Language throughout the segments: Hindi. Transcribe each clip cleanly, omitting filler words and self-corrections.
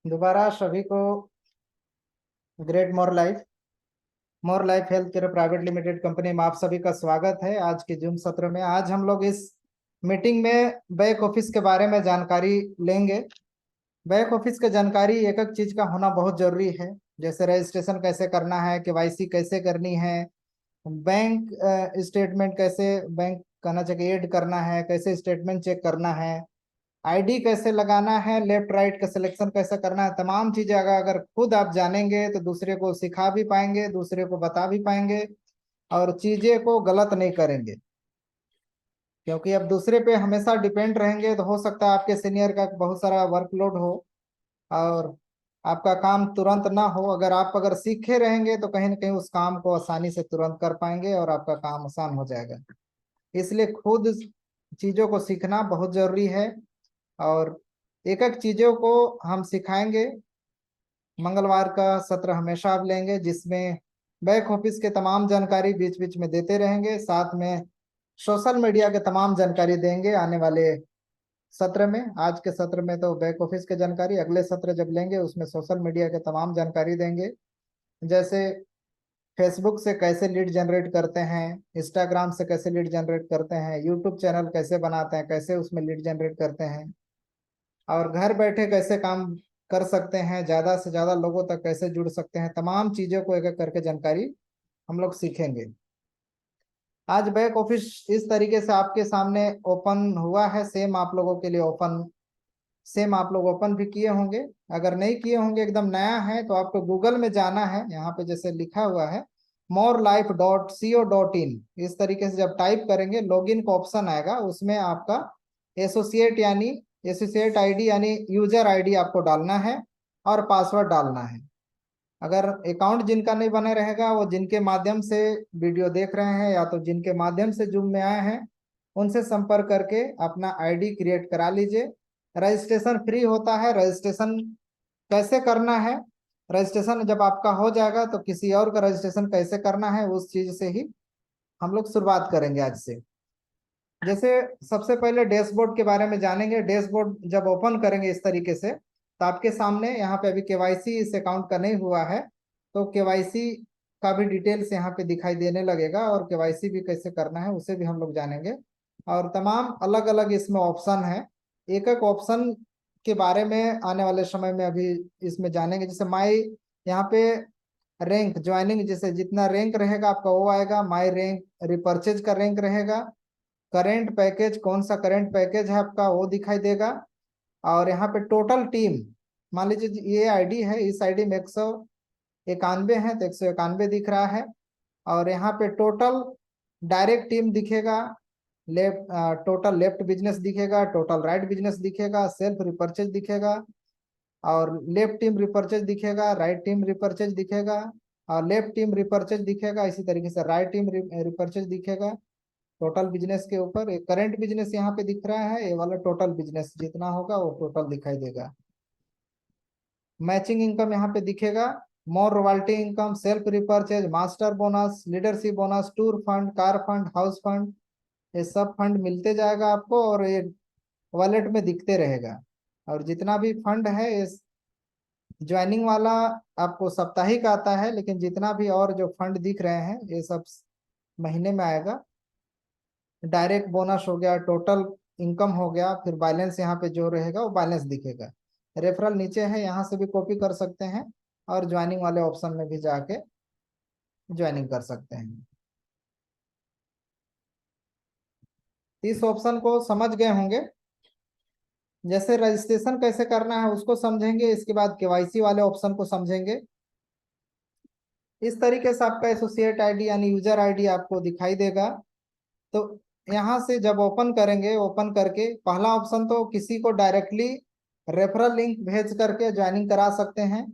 दोबारा सभी को great more life health care private limited company में आप सभी का स्वागत है। आज के जूम सत्र में आज हम लोग इस मीटिंग में बैक ऑफिस के बारे में जानकारी लेंगे। बैक ऑफिस की जानकारी एक एक चीज का होना बहुत जरूरी है। जैसे रजिस्ट्रेशन कैसे करना है, केवाईसी कैसे करनी है, बैंक स्टेटमेंट कैसे बैंक करना चाहिए ऐड करना है, कैसे स्टेटमेंट चेक करना है, आईडी कैसे लगाना है, लेफ्ट राइट का सिलेक्शन कैसे करना है। तमाम चीजें अगर अगर खुद आप जानेंगे तो दूसरे को सिखा भी पाएंगे, दूसरे को बता भी पाएंगे और चीजें को गलत नहीं करेंगे। क्योंकि अब दूसरे पे हमेशा डिपेंड रहेंगे तो हो सकता है आपके सीनियर का बहुत सारा वर्कलोड हो और आपका काम तुरंत ना हो। अगर सीखे रहेंगे तो कहीं ना कहीं उस काम को आसानी से तुरंत कर पाएंगे और आपका काम आसान हो जाएगा। इसलिए खुद चीजों को सीखना बहुत जरूरी है और एक एक चीजों को हम सिखाएंगे। मंगलवार का सत्र हमेशा आप लेंगे जिसमें बैक ऑफिस के तमाम जानकारी बीच बीच में देते रहेंगे, साथ में सोशल मीडिया के तमाम जानकारी देंगे आने वाले सत्र में। आज के सत्र में तो बैक ऑफिस के जानकारी, अगले सत्र जब लेंगे उसमें सोशल मीडिया के तमाम जानकारी देंगे। जैसे फेसबुक से कैसे लीड जनरेट करते हैं, इंस्टाग्राम से कैसे लीड जनरेट करते हैं, यूट्यूब चैनल कैसे बनाते हैं, कैसे उसमें लीड जनरेट करते हैं और घर बैठे कैसे काम कर सकते हैं, ज्यादा से ज्यादा लोगों तक कैसे जुड़ सकते हैं। तमाम चीजों को एक एक करके जानकारी हम लोग सीखेंगे। आज बैक ऑफिस इस तरीके से आपके सामने ओपन हुआ है। सेम आप लोग ओपन भी किए होंगे। अगर नहीं किए होंगे, एकदम नया है तो आपको गूगल में जाना है। यहाँ पे जैसे लिखा हुआ है morelife.co.in, इस तरीके से जब टाइप करेंगे लॉगिन का ऑप्शन आएगा। उसमें आपका एसोसिएट आईडी यानी यूजर आईडी आपको डालना है और पासवर्ड डालना है। अगर अकाउंट जिनका नहीं बने रहेगा, वो जिनके माध्यम से वीडियो देख रहे हैं या तो जिनके माध्यम से जूम में आए हैं, उनसे संपर्क करके अपना आईडी क्रिएट करा लीजिए। रजिस्ट्रेशन फ्री होता है। रजिस्ट्रेशन कैसे करना है, रजिस्ट्रेशन जब आपका हो जाएगा तो किसी और का रजिस्ट्रेशन कैसे करना है उस चीज से ही हम लोग शुरुआत करेंगे आज से। जैसे सबसे पहले डैशबोर्ड के बारे में जानेंगे। डैशबोर्ड जब ओपन करेंगे इस तरीके से तो आपके सामने यहाँ पे अभी केवाईसी इस अकाउंट का नहीं हुआ है तो केवाईसी का भी डिटेल्स यहाँ पे दिखाई देने लगेगा और केवाईसी भी कैसे करना है उसे भी हम लोग जानेंगे। और तमाम अलग अलग इसमें ऑप्शन है। एक एक ऑप्शन के बारे में आने वाले समय में अभी इसमें जानेंगे। जैसे माई यहाँ पे रैंक ज्वाइनिंग, जैसे जितना रैंक रहेगा आपका वो आएगा। माई रैंक रिपर्चेज का रैंक रहेगा। करेंट पैकेज, कौन सा करेंट पैकेज है आपका वो दिखाई देगा। और यहाँ पे टोटल टीम, मान लीजिए ये आईडी है, इस आईडी में 191 है तो 191 दिख रहा है। और यहाँ पे टोटल डायरेक्ट टीम दिखेगा, टोटल लेफ्ट बिजनेस दिखेगा, टोटल राइट बिजनेस दिखेगा, सेल्फ रिपर्चेज दिखेगा और लेफ्ट टीम रिपर्चेज दिखेगा, राइट टीम रिपर्चेज दिखेगा और लेफ्ट टीम रिपर्चेज दिखेगा। इसी तरीके से राइट टीम रिपर्चेज दिखेगा। टोटल बिजनेस के ऊपर एक करंट बिजनेस यहाँ पे दिख रहा है, ये वाला टोटल बिजनेस जितना होगा वो टोटल दिखाई देगा। मैचिंग इनकम यहाँ पे दिखेगा, more royalty income, self repurchase, master bonus, leadership bonus, tour fund, car fund, house fund, ये सब फंड मिलते जाएगा आपको और ये वॉलेट में दिखते रहेगा। और जितना भी फंड है इस ज्वाइनिंग वाला आपको साप्ताहिक आता है, लेकिन जितना भी और जो फंड दिख रहे हैं ये सब महीने में आएगा। डायरेक्ट बोनस हो गया, टोटल इनकम हो गया, फिर बैलेंस यहाँ पे जो रहेगा वो बैलेंस दिखेगा। रेफरल नीचे है, यहाँ से भी कॉपी कर सकते हैं और ज्वाइनिंग वाले ऑप्शन में भी जाके ज्वाइनिंग कर सकते हैं। इस ऑप्शन को समझ गए होंगे। जैसे रजिस्ट्रेशन कैसे करना है उसको समझेंगे, इसके बाद केवाईसी वाले ऑप्शन को समझेंगे। इस तरीके से आपका एसोसिएट आईडी यानी यूजर आईडी आपको दिखाई देगा। तो यहाँ से जब ओपन करेंगे, ओपन करके पहला ऑप्शन तो किसी को डायरेक्टली रेफरल लिंक भेज करके ज्वाइनिंग करा सकते हैं।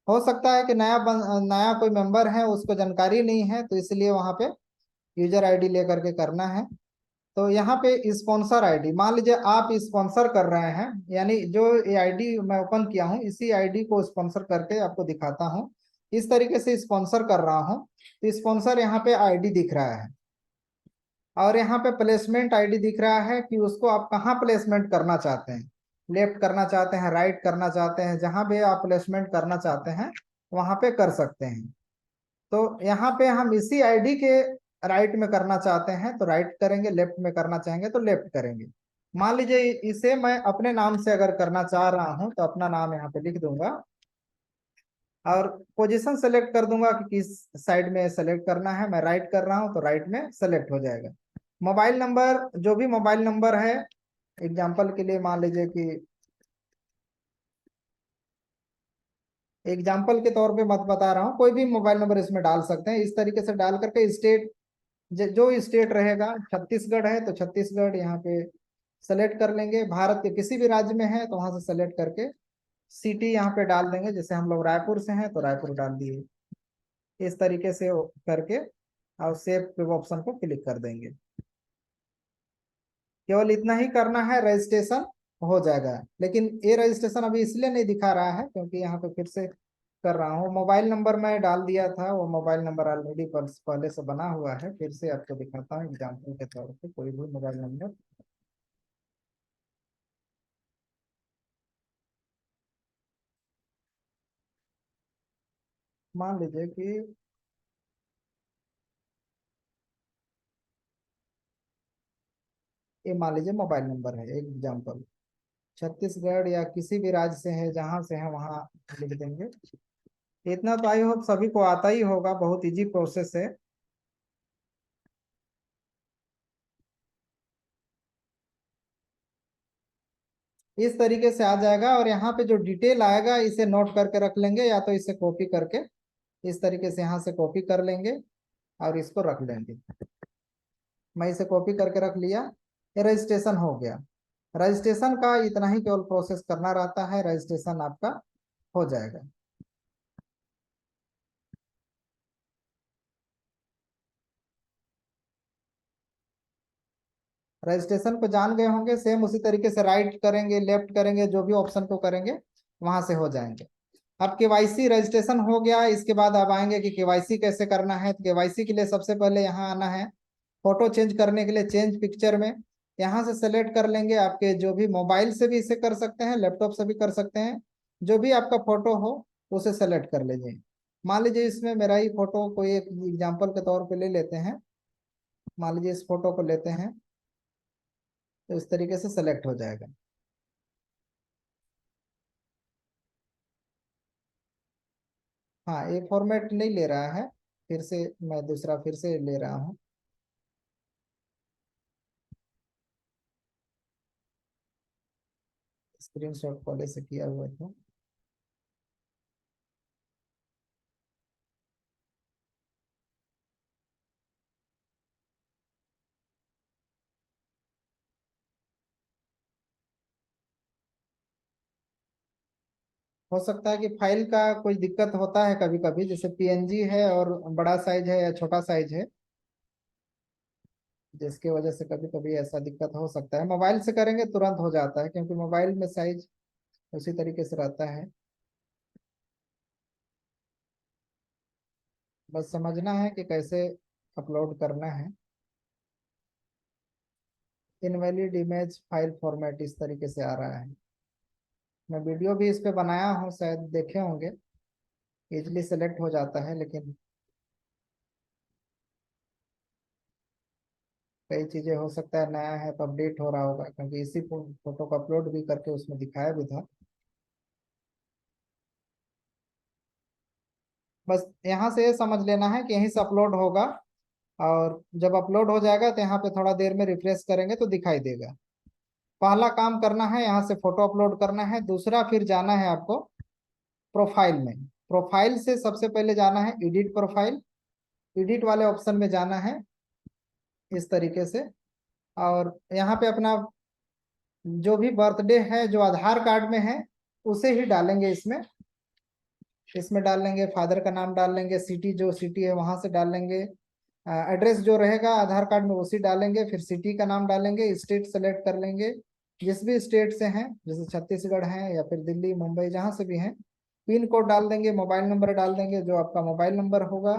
हो सकता है कि नया कोई मेंबर है उसको जानकारी नहीं है तो इसलिए वहाँ पे यूजर आईडी लेकर के करना है। तो यहाँ पे स्पॉन्सर आईडी, मान लीजिए आप स्पॉन्सर कर रहे हैं, यानी जो ये आईडी मैं ओपन किया हूँ इसी आईडी को स्पॉन्सर करके आपको दिखाता हूँ। इस तरीके से स्पॉन्सर कर रहा हूँ तो स्पॉन्सर यहाँ पे आईडी दिख रहा है और यहाँ पे प्लेसमेंट आईडी दिख रहा है कि उसको आप कहाँ प्लेसमेंट करना चाहते हैं। लेफ्ट करना चाहते हैं, राइट करना चाहते हैं, जहां भी आप प्लेसमेंट करना चाहते हैं वहां पे कर सकते हैं। तो यहाँ पे हम इसी आईडी के राइट में करना चाहते हैं तो राइट करेंगे, लेफ्ट में करना चाहेंगे तो लेफ्ट करेंगे। मान लीजिए इसे मैं अपने नाम से अगर करना चाह रहा हूं तो अपना नाम यहाँ पे लिख दूंगा और पोजीशन सेलेक्ट कर दूंगा कि किस साइड में सेलेक्ट करना है। मैं राइट कर रहा हूं तो राइट में सेलेक्ट हो जाएगा। मोबाइल नंबर, जो भी मोबाइल नंबर है, एग्जाम्पल के लिए मान लीजिए कि एग्जाम्पल के तौर पे मत बता रहा हूँ, कोई भी मोबाइल नंबर इसमें डाल सकते हैं। इस तरीके से डाल करके स्टेट, जो स्टेट रहेगा, छत्तीसगढ़ है तो छत्तीसगढ़ यहाँ पे सेलेक्ट कर लेंगे। भारत के किसी भी राज्य में है तो वहां से सेलेक्ट करके सिटी यहाँ पे डाल देंगे। जैसे हम लोग रायपुर से हैं तो रायपुर डाल दिए। इस तरीके से करके और सेव पे ऑप्शन को क्लिक कर देंगे। केवल इतना ही करना है, रजिस्ट्रेशन हो जाएगा। लेकिन ये रजिस्ट्रेशन अभी इसलिए नहीं दिखा रहा है क्योंकि यहाँ पे फिर से कर रहा हूँ। मोबाइल नंबर मैं डाल दिया था, वो मोबाइल नंबर ऑलरेडी पहले से बना हुआ है। फिर से आपको दिखाता हूँ एग्जाम्पल के तौर पे, कोई भी मोबाइल नंबर। मान लीजिए कि ये मान लीजिए मोबाइल नंबर है, एक एग्जाम्पल। छत्तीसगढ़ या किसी भी राज्य से है, जहाँ से है वहाँ लिख देंगे। इतना तो आई होप सभी को आता ही होगा, बहुत इजी प्रोसेस है। इस तरीके से आ जाएगा और यहाँ पे जो डिटेल आएगा इसे नोट करके रख लेंगे, या तो इसे कॉपी करके इस तरीके से यहाँ से कॉपी कर लेंगे और इसको रख लेंगे। मैं इसे कॉपी करके रख लिया। ये रजिस्ट्रेशन हो गया। रजिस्ट्रेशन का इतना ही केवल प्रोसेस करना रहता है, रजिस्ट्रेशन आपका हो जाएगा। रजिस्ट्रेशन को जान गए होंगे। सेम उसी तरीके से राइट करेंगे, लेफ्ट करेंगे, जो भी ऑप्शन को करेंगे वहां से हो जाएंगे। अब केवाईसी रजिस्ट्रेशन हो गया। इसके बाद अब आएंगे कि केवाईसी कैसे करना है। तो केवाईसी के लिए सबसे पहले यहाँ आना है, फोटो चेंज करने के लिए चेंज पिक्चर में यहाँ से सेलेक्ट कर लेंगे। आपके जो भी मोबाइल से भी इसे कर सकते हैं, लैपटॉप से भी कर सकते हैं, जो भी आपका फोटो हो उसे सेलेक्ट कर लीजिए। मान लीजिए इसमें मेरा ही फोटो, कोई एक एग्जाम्पल के तौर पे ले लेते हैं। मान लीजिए इस फोटो को लेते हैं तो इस तरीके से सेलेक्ट हो जाएगा। हाँ, ये फॉर्मेट नहीं ले रहा है। फिर से मैं दूसरा फिर से ले रहा हूँ। स्क्रीनशॉट पहले से किया हुआ था। हो सकता है कि फाइल का कोई दिक्कत होता है कभी कभी, जैसे पीएनजी है और बड़ा साइज है या छोटा साइज है, जिसकी वजह से कभी कभी ऐसा दिक्कत हो सकता है। मोबाइल से करेंगे तुरंत हो जाता है क्योंकि मोबाइल में साइज उसी तरीके से रहता है। बस समझना है कि कैसे अपलोड करना है। इनवैलिड इमेज फाइल फॉर्मेट इस तरीके से आ रहा है। मैं वीडियो भी इस पे बनाया हूँ, शायद देखे होंगे। इजली सेलेक्ट हो जाता है, लेकिन कई चीजें हो सकता है नया है तो अपडेट हो रहा होगा, क्योंकि इसी फोटो को अपलोड भी करके उसमें दिखाया भी था। बस यहाँ से ये समझ लेना है कि यहीं से अपलोड होगा। और जब अपलोड हो जाएगा तो यहाँ पे थोड़ा देर में रिफ्रेश करेंगे तो दिखाई देगा। पहला काम करना है, यहाँ से फोटो अपलोड करना है। दूसरा फिर जाना है आपको प्रोफाइल में। प्रोफाइल से सबसे पहले जाना है एडिट प्रोफाइल। एडिट वाले ऑप्शन में जाना है इस तरीके से। और यहाँ पे अपना जो भी बर्थडे है जो आधार कार्ड में है उसे ही डालेंगे इसमें। इसमें डाल लेंगे, फादर का नाम डाल लेंगे, सिटी जो सिटी है वहां से डाल लेंगे, एड्रेस जो रहेगा आधार कार्ड में उसी डालेंगे, फिर सिटी का नाम डालेंगे, स्टेट सेलेक्ट कर लेंगे। जिस भी स्टेट से हैं, जैसे छत्तीसगढ़ है या फिर दिल्ली मुंबई जहाँ से भी हैं, पिन कोड डाल देंगे, मोबाइल नंबर डाल देंगे जो आपका मोबाइल नंबर होगा,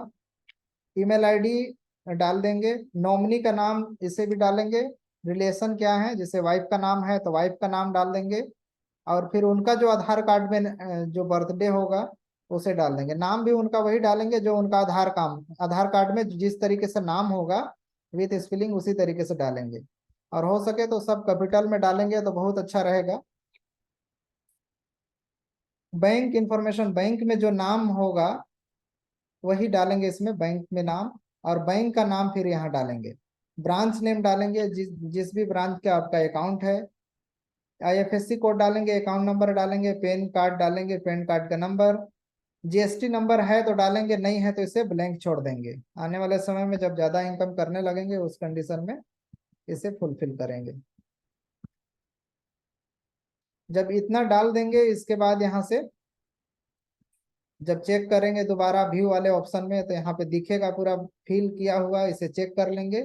ईमेल आईडी डाल देंगे, नॉमिनी का नाम इसे भी डालेंगे। रिलेशन क्या है, जैसे वाइफ का नाम है तो वाइफ का नाम डाल देंगे। और फिर उनका जो आधार कार्ड में जो बर्थडे होगा उसे डाल देंगे। नाम भी उनका वही डालेंगे जो उनका आधार कार्ड में जिस तरीके से नाम होगा विथ स्पेलिंग उसी तरीके से डालेंगे। और हो सके तो सब कैपिटल में डालेंगे तो बहुत अच्छा रहेगा। बैंक इंफॉर्मेशन, बैंक में जो नाम होगा वही डालेंगे इसमें, बैंक में नाम, और बैंक का नाम फिर यहाँ डालेंगे। ब्रांच नेम डालेंगे, जिस जिस भी ब्रांच का आपका अकाउंट है। आईएफएससी कोड डालेंगे, अकाउंट नंबर डालेंगे, पैन कार्ड डालेंगे, पैन कार्ड का नंबर। जीएसटी नंबर है तो डालेंगे, नहीं है तो इसे ब्लैंक छोड़ देंगे। आने वाले समय में जब ज्यादा इनकम करने लगेंगे उस कंडीशन में इसे फुलफिल करेंगे। जब इतना डाल देंगे इसके बाद यहाँ से जब चेक करेंगे दोबारा व्यू वाले ऑप्शन में तो यहाँ पे दिखेगा पूरा फिल किया हुआ, इसे चेक कर लेंगे,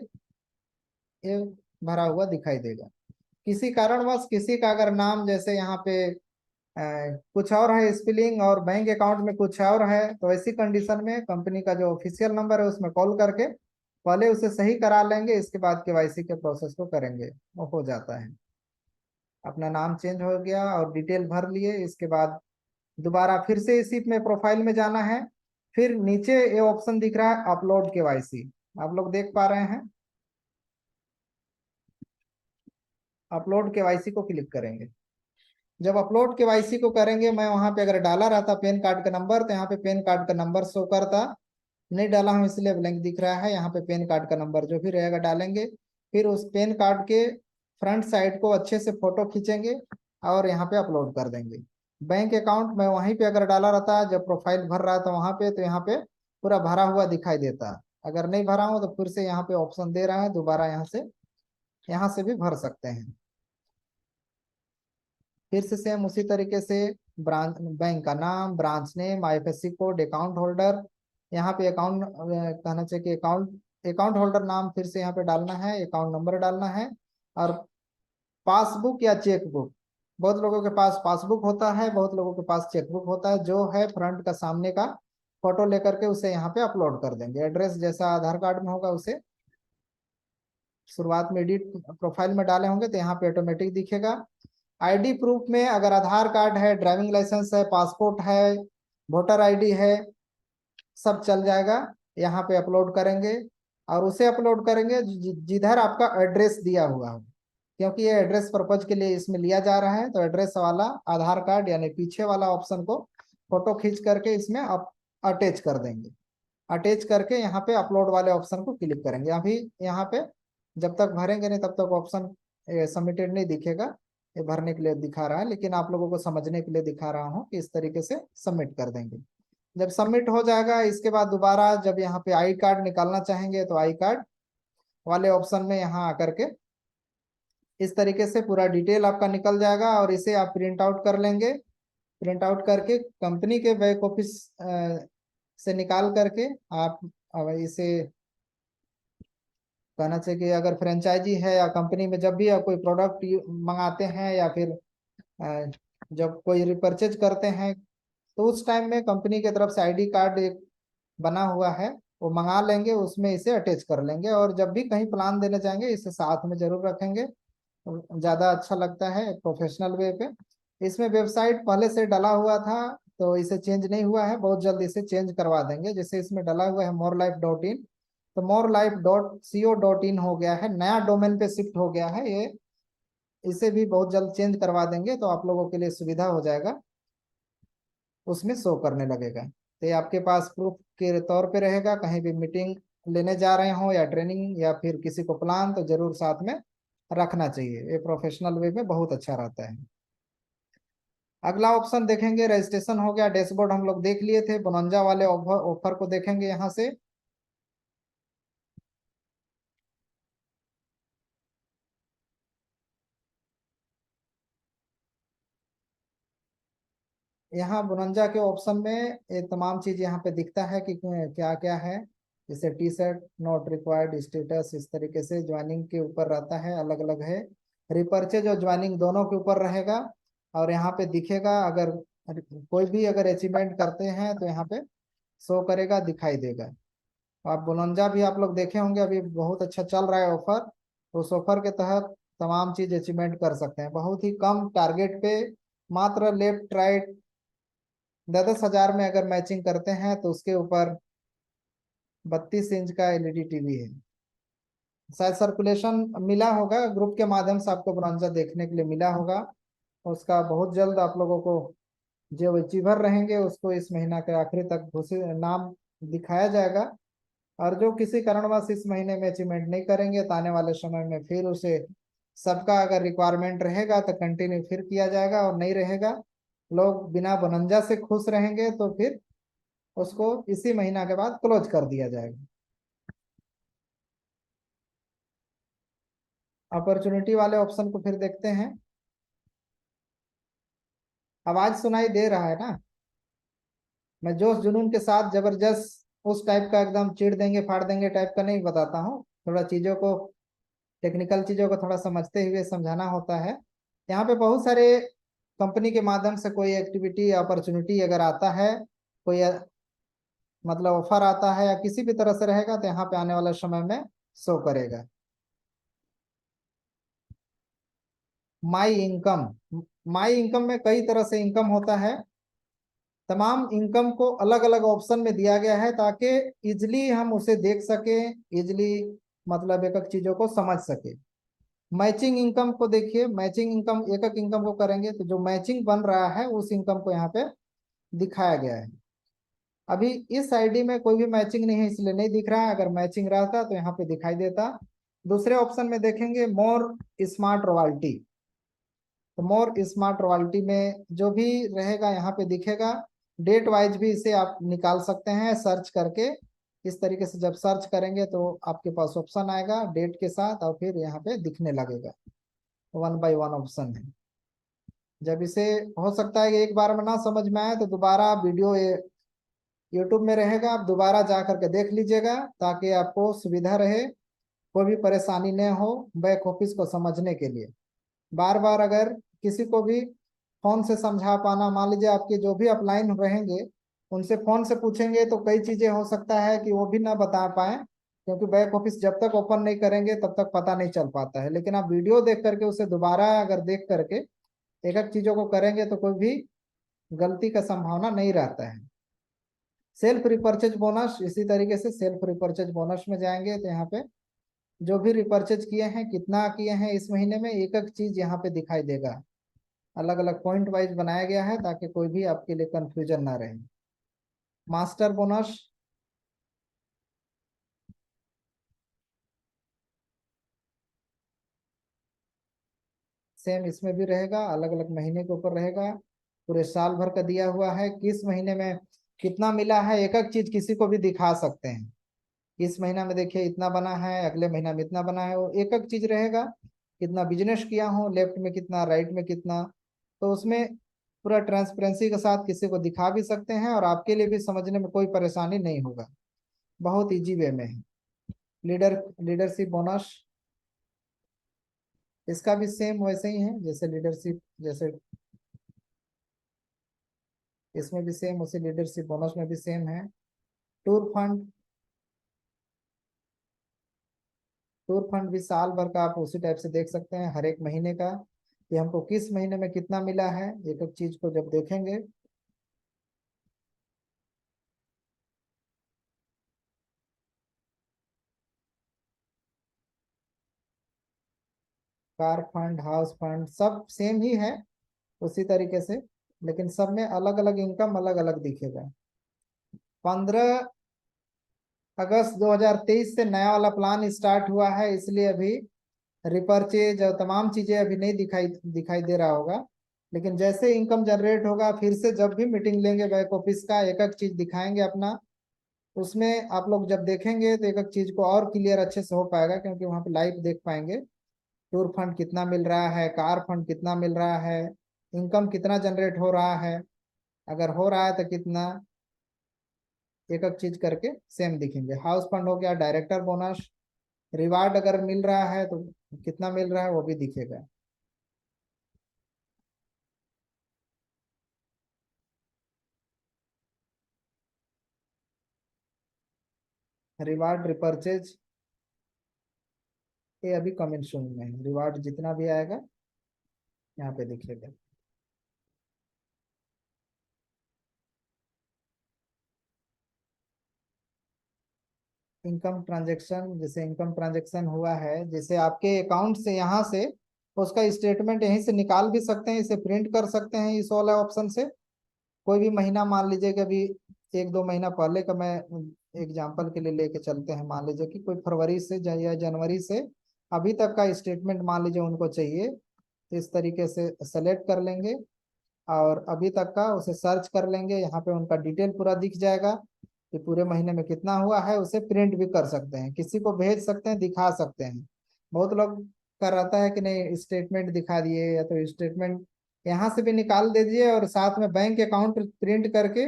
ये भरा हुआ दिखाई देगा। किसी कारणवश किसी का अगर नाम जैसे यहाँ पे कुछ और है स्पेलिंग और बैंक अकाउंट में कुछ और है, तो ऐसी कंडीशन में कंपनी का जो ऑफिशियल नंबर है उसमें कॉल करके पहले उसे सही करा लेंगे, इसके बाद केवाईसी के प्रोसेस को करेंगे, वो हो जाता है। अपना नाम चेंज हो गया और डिटेल भर लिए, इसके बाद दोबारा फिर से इसी में प्रोफाइल में जाना है। फिर नीचे ये ऑप्शन दिख रहा है अपलोड केवाईसी, आप लोग देख पा रहे हैं। अपलोड केवाईसी को क्लिक करेंगे। जब अपलोड केवाईसी को करेंगे, मैं वहां पे अगर डाला रहता पैन कार्ड का नंबर तो यहाँ पे पैन कार्ड का नंबर शो करता, नहीं डाला हूँ इसलिए ब्लैंक दिख रहा है। यहाँ पे पैन कार्ड का नंबर जो भी रहेगा डालेंगे। फिर उस पैन कार्ड के फ्रंट साइड को अच्छे से फोटो खींचेंगे और यहाँ पे अपलोड कर देंगे। बैंक अकाउंट मैं वहीं पे अगर डाला रहता जब प्रोफाइल भर रहा था वहां पे, तो यहाँ पे पूरा भरा हुआ दिखाई देता। अगर नहीं भरा हो तो फिर से यहाँ पे ऑप्शन दे रहा है, दोबारा यहाँ से भी भर सकते हैं। फिर से सेम उसी तरीके से ब्रांच, बैंक का नाम, branch name, IFSC code, account holder. यहाँ पे अकाउंट कहना चाहिए कि अकाउंट होल्डर नाम फिर से यहाँ पे डालना है, अकाउंट नंबर डालना है। और पासबुक या चेकबुक, बहुत लोगों के पास पासबुक होता है, बहुत लोगों के पास चेकबुक होता है, जो है फ्रंट का सामने का फोटो लेकर के उसे यहाँ पे अपलोड कर देंगे। एड्रेस जैसा आधार कार्ड में होगा उसे शुरुआत में एडिट प्रोफाइल में डाले होंगे तो यहाँ पे ऑटोमेटिक दिखेगा। आईडी प्रूफ में अगर आधार कार्ड है, ड्राइविंग लाइसेंस है, पासपोर्ट है, वोटर आईडी है, सब चल जाएगा। यहाँ पे अपलोड करेंगे और उसे अपलोड करेंगे जिधर आपका एड्रेस दिया हुआ हो, क्योंकि ये एड्रेस पर्पज के लिए इसमें लिया जा रहा है। तो एड्रेस वाला आधार कार्ड यानी पीछे वाला ऑप्शन को फोटो खींच करके इसमें अटैच कर देंगे। अटैच करके यहाँ पे अपलोड वाले ऑप्शन को क्लिक करेंगे। अभी यहाँ पे जब तक भरेंगे नहीं तब तक ऑप्शन सबमिटेड नहीं दिखेगा, ये भरने के लिए दिखा रहा है, लेकिन आप लोगों को समझने के लिए दिखा रहा हूँ कि इस तरीके से सबमिट कर देंगे। जब सबमिट हो जाएगा इसके बाद दोबारा जब यहाँ पे आई कार्ड निकालना चाहेंगे तो आई कार्ड वाले ऑप्शन में यहाँ आकर के इस तरीके से पूरा डिटेल आपका निकल जाएगा और इसे आप प्रिंट आउट कर लेंगे। प्रिंट आउट करके कंपनी के बैक ऑफिस से निकाल करके आप अब इसे कहना चाहिए कि अगर फ्रेंचाइजी है या कंपनी में जब भी आप कोई प्रोडक्ट मंगाते हैं या फिर जब कोई रिपर्चेज करते हैं तो उस टाइम में कंपनी की तरफ से आईडी कार्ड एक बना हुआ है वो मंगा लेंगे, उसमें इसे अटैच कर लेंगे और जब भी कहीं प्लान देने जाएंगे इसे साथ में जरूर रखेंगे, ज़्यादा अच्छा लगता है प्रोफेशनल वे पे। इसमें वेबसाइट पहले से डला हुआ था तो इसे चेंज नहीं हुआ है, बहुत जल्द इसे चेंज करवा देंगे। जैसे इसमें डला हुआ है morelife.in, तो morelife.co.in हो गया है, नया डोमेन पे शिफ्ट हो गया है ये। इसे भी बहुत जल्द चेंज करवा देंगे तो आप लोगों के लिए सुविधा हो जाएगा, उसमें शो करने लगेगा। तो ये आपके पास प्रूफ के तौर पे रहेगा, कहीं भी मीटिंग लेने जा रहे हो या ट्रेनिंग या फिर किसी को प्लान, तो जरूर साथ में रखना चाहिए, ये प्रोफेशनल वे में बहुत अच्छा रहता है। अगला ऑप्शन देखेंगे, रजिस्ट्रेशन हो गया, डैशबोर्ड हम लोग देख लिए थे, बोनंजा वाले ऑफर को देखेंगे यहाँ से। यहाँ बोनंजा के ऑप्शन में ये तमाम चीज यहाँ पे दिखता है कि क्या क्या है। जैसे T shirt not required status, इस तरीके से ज्वाइनिंग के ऊपर रहता है, अलग अलग है। रिपर्चेज और ज्वाइनिंग दोनों के ऊपर रहेगा और यहाँ पे दिखेगा अगर कोई भी अगर अचीवमेंट करते हैं तो यहाँ पे शो करेगा, दिखाई देगा। आप बोनंजा भी आप लोग देखे होंगे, अभी बहुत अच्छा चल रहा है ऑफर, तो उस ऑफर के तहत तमाम चीज अचीवमेंट कर सकते हैं बहुत ही कम टारगेट पे। मात्र लेफ्ट राइट 10,000 में अगर मैचिंग करते हैं तो उसके ऊपर 32 इंच का एलईडी टीवी है। शायद सर्कुलेशन मिला होगा ग्रुप के माध्यम से, आपको ब्रॉन्जा देखने के लिए मिला होगा। उसका बहुत जल्द आप लोगों को जो अचीवर रहेंगे उसको इस महीना के आखिरी तक घोषित नाम दिखाया जाएगा। और जो किसी कारणवश इस महीने में अचीवमेंट नहीं करेंगे तो आने वाले समय में फिर उसे सबका अगर रिक्वायरमेंट रहेगा तो कंटिन्यू फिर किया जाएगा, और नहीं रहेगा, लोग बिना बनंजा से खुश रहेंगे तो फिर उसको इसी महीना के बाद क्लोज कर दिया जाएगा। अपॉर्चुनिटी वाले ऑप्शन को फिर देखते हैं। आवाज सुनाई दे रहा है ना? मैं जोश जुनून के साथ जबरदस्त उस टाइप का एकदम चीड़ देंगे फाड़ देंगे टाइप का नहीं बताता हूँ। थोड़ा चीजों को, टेक्निकल चीजों को थोड़ा समझते हुए समझाना होता है। यहाँ पे बहुत सारे कंपनी के माध्यम से कोई एक्टिविटी अपॉर्चुनिटी अगर आता है, कोई मतलब ऑफर आता है या किसी भी तरह से रहेगा तो यहाँ पे आने वाले समय में शो करेगा। माई इनकम, माई इनकम में कई तरह से इनकम होता है। तमाम इनकम को अलग अलग ऑप्शन में दिया गया है ताकि इजली हम उसे देख सके, इजली मतलब एक एक चीजों को समझ सके। मैचिंग इनकम को देखिए, मैचिंग इनकम एक एक इनकम को करेंगे तो जो मैचिंग बन रहा है उस इनकम को यहाँ पे दिखाया गया है। अभी इस आईडी में कोई भी मैचिंग नहीं है इसलिए नहीं दिख रहा है, अगर मैचिंग रहता तो यहाँ पे दिखाई देता। दूसरे ऑप्शन में देखेंगे मोर स्मार्ट रॉयल्टी, तो मोर स्मार्ट रॉयल्टी में जो भी रहेगा यहाँ पे दिखेगा। डेट वाइज भी इसे आप निकाल सकते हैं सर्च करके। इस तरीके से जब सर्च करेंगे तो आपके पास ऑप्शन आएगा डेट के साथ और फिर यहाँ पे दिखने लगेगा। 1 बाय 1 ऑप्शन है। जब इसे हो सकता है कि एक बार में ना समझ में आए तो दोबारा वीडियो यूट्यूब में रहेगा, आप दोबारा जा करके देख लीजिएगा ताकि आपको सुविधा रहे, कोई भी परेशानी न हो बैक ऑफिस को समझने के लिए। बार बार अगर किसी को भी फोन से समझा पाना, मान लीजिए आपके जो भी अपलाइन रहेंगे उनसे फोन से पूछेंगे तो कई चीजें हो सकता है कि वो भी ना बता पाए, क्योंकि बैक ऑफिस जब तक ओपन नहीं करेंगे तब तक पता नहीं चल पाता है। लेकिन आप वीडियो देख करके उसे दोबारा अगर देख करके एक एक चीजों को करेंगे तो कोई भी गलती का संभावना नहीं रहता है। सेल्फ रिपर्चेज बोनस, इसी तरीके से सेल्फ रिपर्चेज बोनस में जाएंगे तो यहाँ पे जो भी रिपर्चेज किए हैं कितना किए हैं इस महीने में एक एक चीज यहाँ पे दिखाई देगा। अलग अलग पॉइंट वाइज बनाया गया है ताकि कोई भी आपके लिए कंफ्यूजन ना रहे। मास्टर बोनस, सेम इसमें भी रहेगा, अलग अलग महीने के ऊपर रहेगा। पूरे साल भर का दिया हुआ है, किस महीने में कितना मिला है एक एक चीज किसी को भी दिखा सकते हैं। इस महीना में देखिए इतना बना है, अगले महीना में इतना बना है, वो एक एक चीज रहेगा। कितना बिजनेस किया हूँ, लेफ्ट में कितना राइट में कितना, तो उसमें पूरा ट्रांसपेरेंसी के साथ किसी को दिखा भी सकते हैं और आपके लिए भी समझने में कोई परेशानी नहीं होगा। बहुत इजी वे में है। लीडरशिप बोनस, इसका भी सेम वैसे ही है जैसे लीडरशिप, जैसे इसमें भी सेम उसी लीडरशिप बोनस में भी सेम है। टूर फंड, टूर फंड भी साल भर का आप उसी टाइप से देख सकते हैं हर एक महीने का, कि हमको किस महीने में कितना मिला है एक एक चीज को जब देखेंगे। कार फंड, हाउस फंड सब सेम ही है उसी तरीके से, लेकिन सब में अलग अलग इनकम अलग अलग दिखेगा। 15 अगस्त 2023 से नया वाला प्लान स्टार्ट हुआ है, इसलिए अभी रिपर्चेज और तमाम चीजें अभी नहीं दिखाई दिखाई दे रहा होगा। लेकिन जैसे इनकम जनरेट होगा फिर से जब भी मीटिंग लेंगे बैक ऑफिस का एक एक चीज दिखाएंगे अपना। उसमें आप लोग जब देखेंगे तो एक एक चीज को और क्लियर अच्छे से हो पाएगा, क्योंकि वहाँ पे लाइव देख पाएंगे टूर फंड कितना मिल रहा है, कार फंड कितना मिल रहा है, इनकम कितना जनरेट हो रहा है, अगर हो रहा है तो कितना, एक एक चीज करके सेम दिखेंगे। हाउस फंड हो गया, डायरेक्टर बोनस, रिवार्ड अगर मिल रहा है तो कितना मिल रहा है वो भी दिखेगा। रिवार्ड रिपर्चेज ये अभी कमिंग सून में है, रिवार्ड जितना भी आएगा यहाँ पे दिखेगा। इनकम ट्रांजैक्शन, जैसे इनकम ट्रांजैक्शन हुआ है, जैसे आपके अकाउंट से यहाँ से उसका स्टेटमेंट यहीं से निकाल भी सकते हैं, इसे प्रिंट कर सकते हैं इस वाला ऑप्शन से। कोई भी महीना मान लीजिए कि अभी 1-2 महीना पहले का मैं एग्जांपल के लिए लेके चलते हैं, मान लीजिए कि कोई फरवरी से या जनवरी से अभी तक का स्टेटमेंट मान लीजिए उनको चाहिए, तो इस तरीके से सेलेक्ट कर लेंगे और अभी तक का उसे सर्च कर लेंगे। यहाँ पे उनका डिटेल पूरा दिख जाएगा कि पूरे महीने में कितना हुआ है। उसे प्रिंट भी कर सकते हैं, किसी को भेज सकते हैं, दिखा सकते हैं। बहुत लोग का रहता है कि नहीं स्टेटमेंट दिखा दिए, या तो स्टेटमेंट यहाँ से भी निकाल दीजिए और साथ में बैंक अकाउंट प्रिंट करके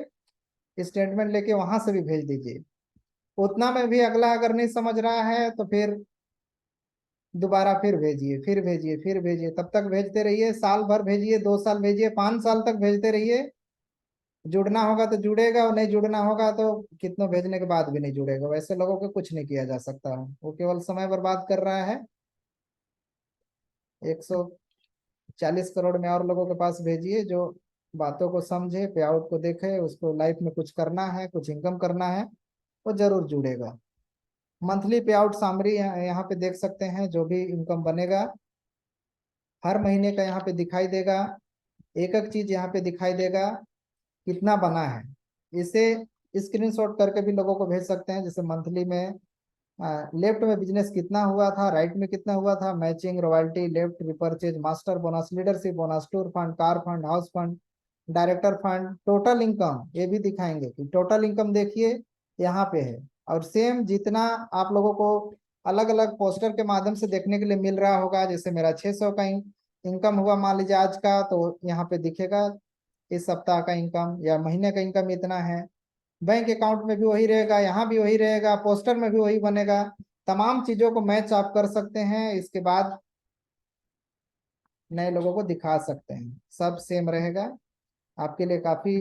स्टेटमेंट लेके वहां से भी भेज दीजिए। उतना में भी अगला अगर नहीं समझ रहा है तो फिर दोबारा फिर भेजिए, फिर भेजिए, फिर भेजिए, तब तक भेजते रहिए। साल भर भेजिए, 2 साल भेजिए, 5 साल तक भेजते रहिए। जुड़ना होगा तो जुड़ेगा, और नहीं जुड़ना होगा तो कितनों भेजने के बाद भी नहीं जुड़ेगा। वैसे लोगों को कुछ नहीं किया जा सकता, वो केवल समय बर्बाद कर रहा है। 140 करोड़ में और लोगों के पास भेजिए जो बातों को समझे, पे आउट को देखे, उसको लाइफ में कुछ करना है, कुछ इनकम करना है, वो जरूर जुड़ेगा। मंथली पे आउट सामरी यहाँ पे देख सकते हैं, जो भी इनकम बनेगा हर महीने का यहाँ पे दिखाई देगा। एक एक चीज यहाँ पे दिखाई देगा कितना बना है। इसे स्क्रीनशॉट करके भी लोगों को भेज सकते हैं। जैसे मंथली में लेफ्ट में बिजनेस कितना हुआ था, राइट में कितना हुआ था, matching, royalty, left, repurchase, master bonus, leadership bonus, tour fund, car fund, house fund, director fund, total income, ये भी दिखाएंगे कि टोटल इनकम देखिए यहाँ पे है। और सेम जितना आप लोगों को अलग अलग पोस्टर के माध्यम से देखने के लिए मिल रहा होगा, जैसे मेरा 600 का इनकम हुआ मान लीजिए आज का, तो यहाँ पे दिखेगा इस सप्ताह का इनकम या महीने का इनकम इतना है। बैंक अकाउंट में भी वही रहेगा, यहाँ भी वही रहेगा, पोस्टर में भी वही बनेगा। तमाम चीजों को मैच आप कर सकते हैं, इसके बाद नए लोगों को दिखा सकते हैं, सब सेम रहेगा। आपके लिए काफी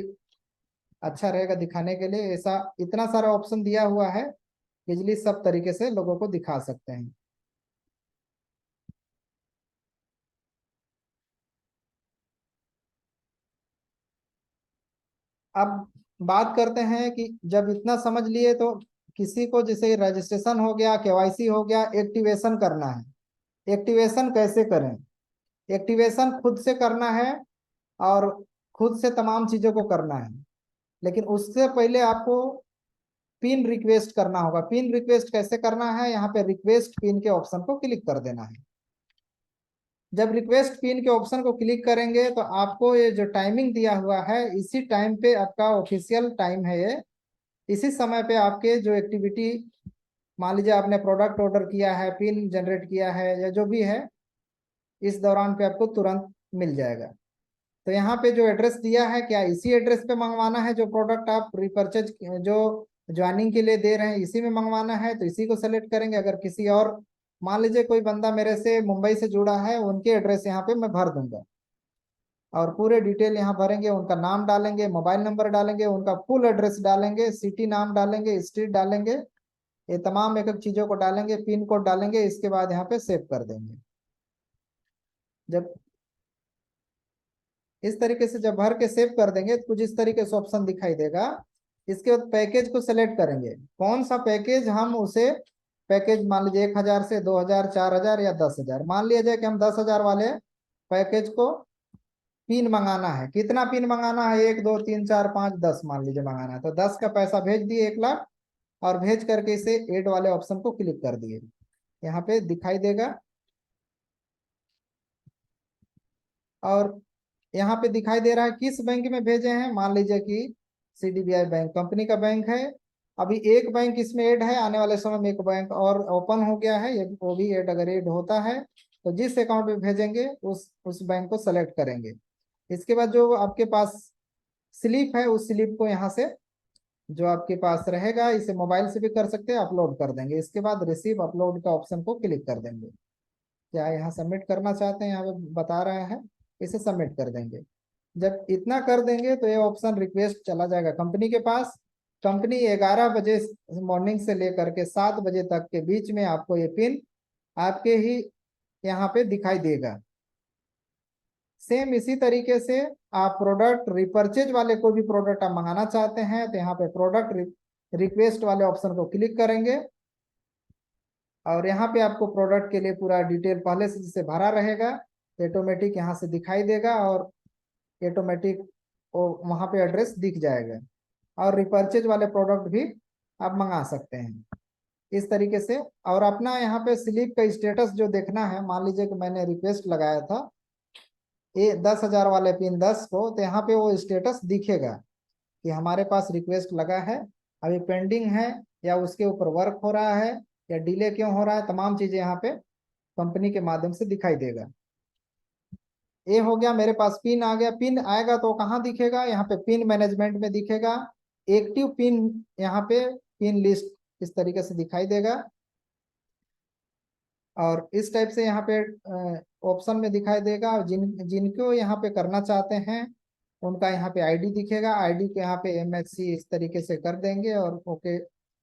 अच्छा रहेगा दिखाने के लिए। ऐसा इतना सारा ऑप्शन दिया हुआ है, इजली सब तरीके से लोगों को दिखा सकते हैं। अब बात करते हैं कि जब इतना समझ लिए तो किसी को जैसे रजिस्ट्रेशन हो गया, केवाईसी हो गया, एक्टिवेशन करना है। एक्टिवेशन कैसे करें? एक्टिवेशन खुद से करना है और खुद से तमाम चीजों को करना है, लेकिन उससे पहले आपको पिन रिक्वेस्ट करना होगा। पिन रिक्वेस्ट कैसे करना है? यहाँ पे रिक्वेस्ट पिन के ऑप्शन को क्लिक कर देना है। जब रिक्वेस्ट पिन के ऑप्शन को क्लिक करेंगे तो आपको ये जो टाइमिंग दिया हुआ है, इसी टाइम पे आपका ऑफिशियल टाइम है ये। इसी समय पे आपके जो एक्टिविटी, मान लीजिए आपने प्रोडक्ट ऑर्डर किया है, पिन जनरेट किया है या जो भी है, इस दौरान पे आपको तुरंत मिल जाएगा। तो यहाँ पे जो एड्रेस दिया है, क्या इसी एड्रेस पे मंगवाना है? जो प्रोडक्ट आप रिपर्चेज जो ज्वाइनिंग के लिए दे रहे हैं इसी में मंगवाना है तो इसी को सेलेक्ट करेंगे। अगर किसी और, मान लीजिए कोई बंदा मेरे से मुंबई से जुड़ा है, उनके एड्रेस यहाँ पे मैं भर दूंगा और पूरे डिटेल यहाँ भरेंगे, उनका नाम डालेंगे, मोबाइल नंबर डालेंगे, उनका फुल एड्रेस डालेंगे, सिटी नाम डालेंगे, स्ट्रीट डालेंगे, ये तमाम एक एक चीजों को डालेंगे, पिन कोड डालेंगे, इसके बाद यहाँ पे सेव कर देंगे। जब इस तरीके से जब भर के सेव कर देंगे तो कुछ इस तरीके से ऑप्शन दिखाई देगा। इसके बाद पैकेज को सेलेक्ट करेंगे, कौन सा पैकेज हम उसे, पैकेज मान लीजिए 1,000 से 2,000, 4,000 या 10,000। मान लिया जाए कि हम 10,000 वाले पैकेज को पिन मंगाना है। कितना पिन मंगाना है? 1, 2, 3, 4, 5, 10 मान लीजिए मंगाना है, तो 10 का पैसा भेज दिए, 1 लाख, और भेज करके इसे एड वाले ऑप्शन को क्लिक कर दिए। यहाँ पे दिखाई देगा और यहाँ पे दिखाई दे रहा है किस बैंक में भेजे हैं। मान लीजिए कि CDBI बैंक कंपनी का बैंक है। अभी एक बैंक इसमें ऐड है, आने वाले समय में एक बैंक और ओपन हो गया है, ये वो भी ऐड, अगर ऐड होता है तो जिस अकाउंट में भेजेंगे उस बैंक को सेलेक्ट करेंगे। इसके बाद जो आपके पास स्लिप है, उस स्लिप को यहाँ से जो आपके पास रहेगा, इसे मोबाइल से भी कर सकते हैं, अपलोड कर देंगे। इसके बाद रिसीव अपलोड का ऑप्शन को क्लिक कर देंगे। क्या यहाँ सबमिट करना चाहते हैं? यहाँ पे बता रहा है, इसे सबमिट कर देंगे। जब इतना कर देंगे तो ये ऑप्शन रिक्वेस्ट चला जाएगा कंपनी के पास। कंपनी 11 बजे मॉर्निंग से लेकर के 7 बजे तक के बीच में आपको ये पिन आपके ही यहाँ पे दिखाई देगा। सेम इसी तरीके से आप प्रोडक्ट रिपर्चेज वाले कोई भी प्रोडक्ट आप मंगाना चाहते हैं तो यहाँ पे प्रोडक्ट रिक्वेस्ट वाले ऑप्शन को क्लिक करेंगे और यहाँ पे आपको प्रोडक्ट के लिए पूरा डिटेल पहले से जिसे भरा रहेगा ऑटोमेटिक यहाँ से दिखाई देगा, और ऑटोमेटिक वो वहाँ पे एड्रेस दिख जाएगा। और रिपर्चेज वाले प्रोडक्ट भी आप मंगा सकते हैं इस तरीके से। और अपना यहाँ पे स्लिप का स्टेटस जो देखना है, मान लीजिए कि मैंने रिक्वेस्ट लगाया था ये 10,000 वाले पिन 10 को, तो यहाँ पे वो स्टेटस दिखेगा कि हमारे पास रिक्वेस्ट लगा है, अभी पेंडिंग है, या उसके ऊपर वर्क हो रहा है, या डिले क्यों हो रहा है, तमाम चीजें यहाँ पे कंपनी के माध्यम से दिखाई देगा। ये हो गया, मेरे पास पिन आ गया। पिन आएगा तो कहाँ दिखेगा, यहाँ पे पिन मैनेजमेंट में दिखेगा। एक्टिव पिन यहाँ पे पिन लिस्ट इस तरीके से दिखाई देगा, और इस टाइप से यहाँ पे ऑप्शन में दिखाई देगा। और जिनको यहाँ पे करना चाहते हैं उनका यहाँ पे आईडी दिखेगा, आईडी को यहाँ पे एमएचसी इस तरीके से कर देंगे, और ओके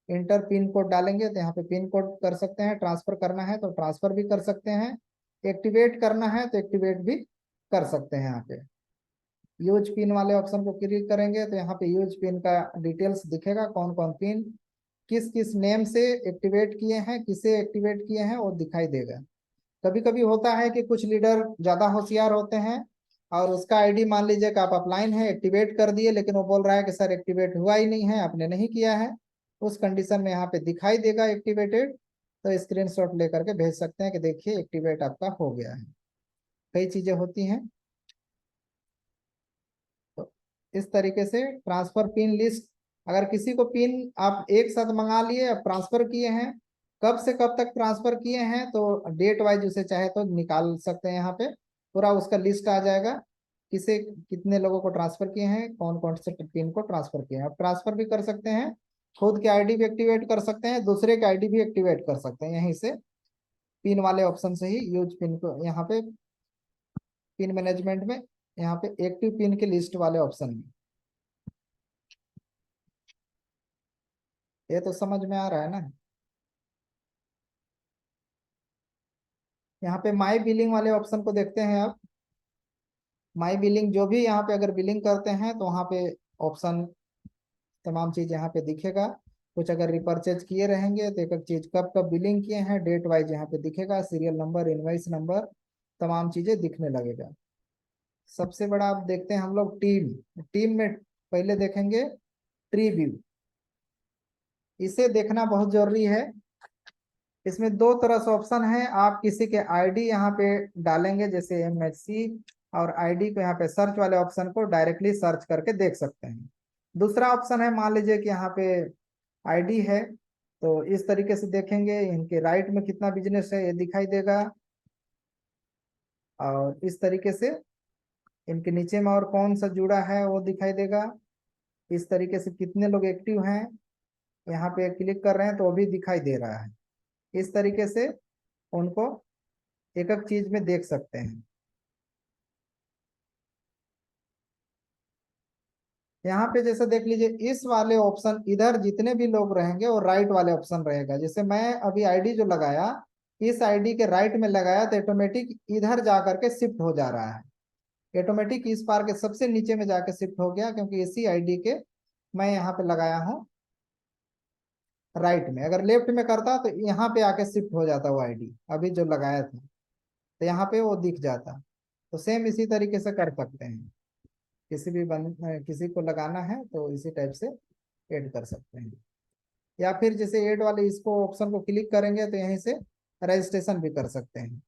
इंटर पिन कोड डालेंगे तो यहाँ पे पिन कोड कर सकते हैं। ट्रांसफर करना है तो ट्रांसफर भी कर सकते हैं, एक्टिवेट करना है तो एक्टिवेट भी कर सकते हैं। यहाँ पे यूज पिन वाले ऑप्शन को क्लिक करेंगे तो यहाँ पे यूज पिन का डिटेल्स दिखेगा, कौन कौन पिन किस किस नेम से एक्टिवेट किए हैं, किसे एक्टिवेट किए हैं, वो दिखाई देगा। कभी कभी होता है कि कुछ लीडर ज्यादा होशियार होते हैं, और उसका आईडी मान लीजिए कि आप अपलाइन है एक्टिवेट कर दिए, लेकिन वो बोल रहा है कि सर एक्टिवेट हुआ ही नहीं है, आपने नहीं किया है। उस कंडीशन में यहाँ पे दिखाई देगा एक्टिवेटेड, तो स्क्रीनशॉट लेकर के भेज सकते हैं कि देखिए एक्टिवेट आपका हो गया है। कई चीजें होती हैं। तो इस तरीके से ट्रांसफर पिन लिस्ट, अगर किसी को पिन आप एक साथ मंगा लिए, अब ट्रांसफर किए हैं, कब से कब तक ट्रांसफर किए हैं, तो डेट वाइज उसे चाहे तो निकाल सकते हैं। यहाँ पे पूरा उसका लिस्ट आ जाएगा, किसे कितने लोगों को ट्रांसफर किए हैं, कौन कौन से पिन को ट्रांसफर किए हैं। अब ट्रांसफर भी कर सकते हैं, खुद के आईडी भी एक्टिवेट कर सकते हैं, दूसरे के आईडी भी एक्टिवेट कर सकते हैं यहीं से, पिन वाले ऑप्शन से ही। यूज पिन को यहाँ पे पिन मैनेजमेंट में, यहाँ पे एक्टिव पिन के लिस्ट वाले ऑप्शन में। ये तो समझ में आ रहा है ना। यहाँ पे माई बिलिंग वाले ऑप्शन को देखते हैं आप। माई बिलिंग जो भी यहाँ पे अगर बिलिंग करते हैं तो वहाँ पे ऑप्शन तमाम चीज यहाँ पे दिखेगा। कुछ अगर रिपर्चेज किए रहेंगे तो एक एक चीज कब कब बिलिंग किए हैं डेट वाइज यहाँ पे दिखेगा, सीरियल नंबर, इनवाइस नंबर, तमाम चीजें दिखने लगेगा। सबसे बड़ा आप देखते हैं हम लोग टीम। टीम में पहले देखेंगे ट्री व्यू, इसे देखना बहुत जरूरी है। इसमें दो तरह से ऑप्शन है, आप किसी के आईडी यहाँ पे डालेंगे जैसे एमएचसी, और आईडी को यहाँ पे सर्च वाले ऑप्शन को डायरेक्टली सर्च करके देख सकते हैं। दूसरा ऑप्शन है, मान लीजिए कि यहाँ पे आईडी है तो इस तरीके से देखेंगे, इनके राइट में कितना बिजनेस है ये दिखाई देगा, और इस तरीके से इनके नीचे में और कौन सा जुड़ा है वो दिखाई देगा। इस तरीके से कितने लोग एक्टिव हैं, यहाँ पे क्लिक कर रहे हैं तो वो भी दिखाई दे रहा है। इस तरीके से उनको एक एक चीज में देख सकते हैं। यहाँ पे जैसे देख लीजिए, इस वाले ऑप्शन इधर जितने भी लोग रहेंगे वो राइट वाले ऑप्शन रहेगा। जैसे मैं अभी आईडी जो लगाया, इस आईडी के राइट में लगाया तो ऑटोमेटिक इधर जा करके शिफ्ट हो जा रहा है। ऑटोमेटिक इस बार के सबसे नीचे में जाके शिफ्ट हो गया, क्योंकि इसी आईडी के मैं यहाँ पे लगाया हूँ राइट में। अगर लेफ्ट में करता तो यहाँ पे आके शिफ्ट हो जाता वो आईडी अभी जो लगाया था, तो यहाँ पे वो दिख जाता। तो सेम इसी तरीके से कर सकते हैं, किसी को लगाना है तो इसी टाइप से ऐड कर सकते हैं। या फिर जैसे ऐड वाले इसको ऑप्शन को क्लिक करेंगे तो यहीं से रजिस्ट्रेशन भी कर सकते हैं।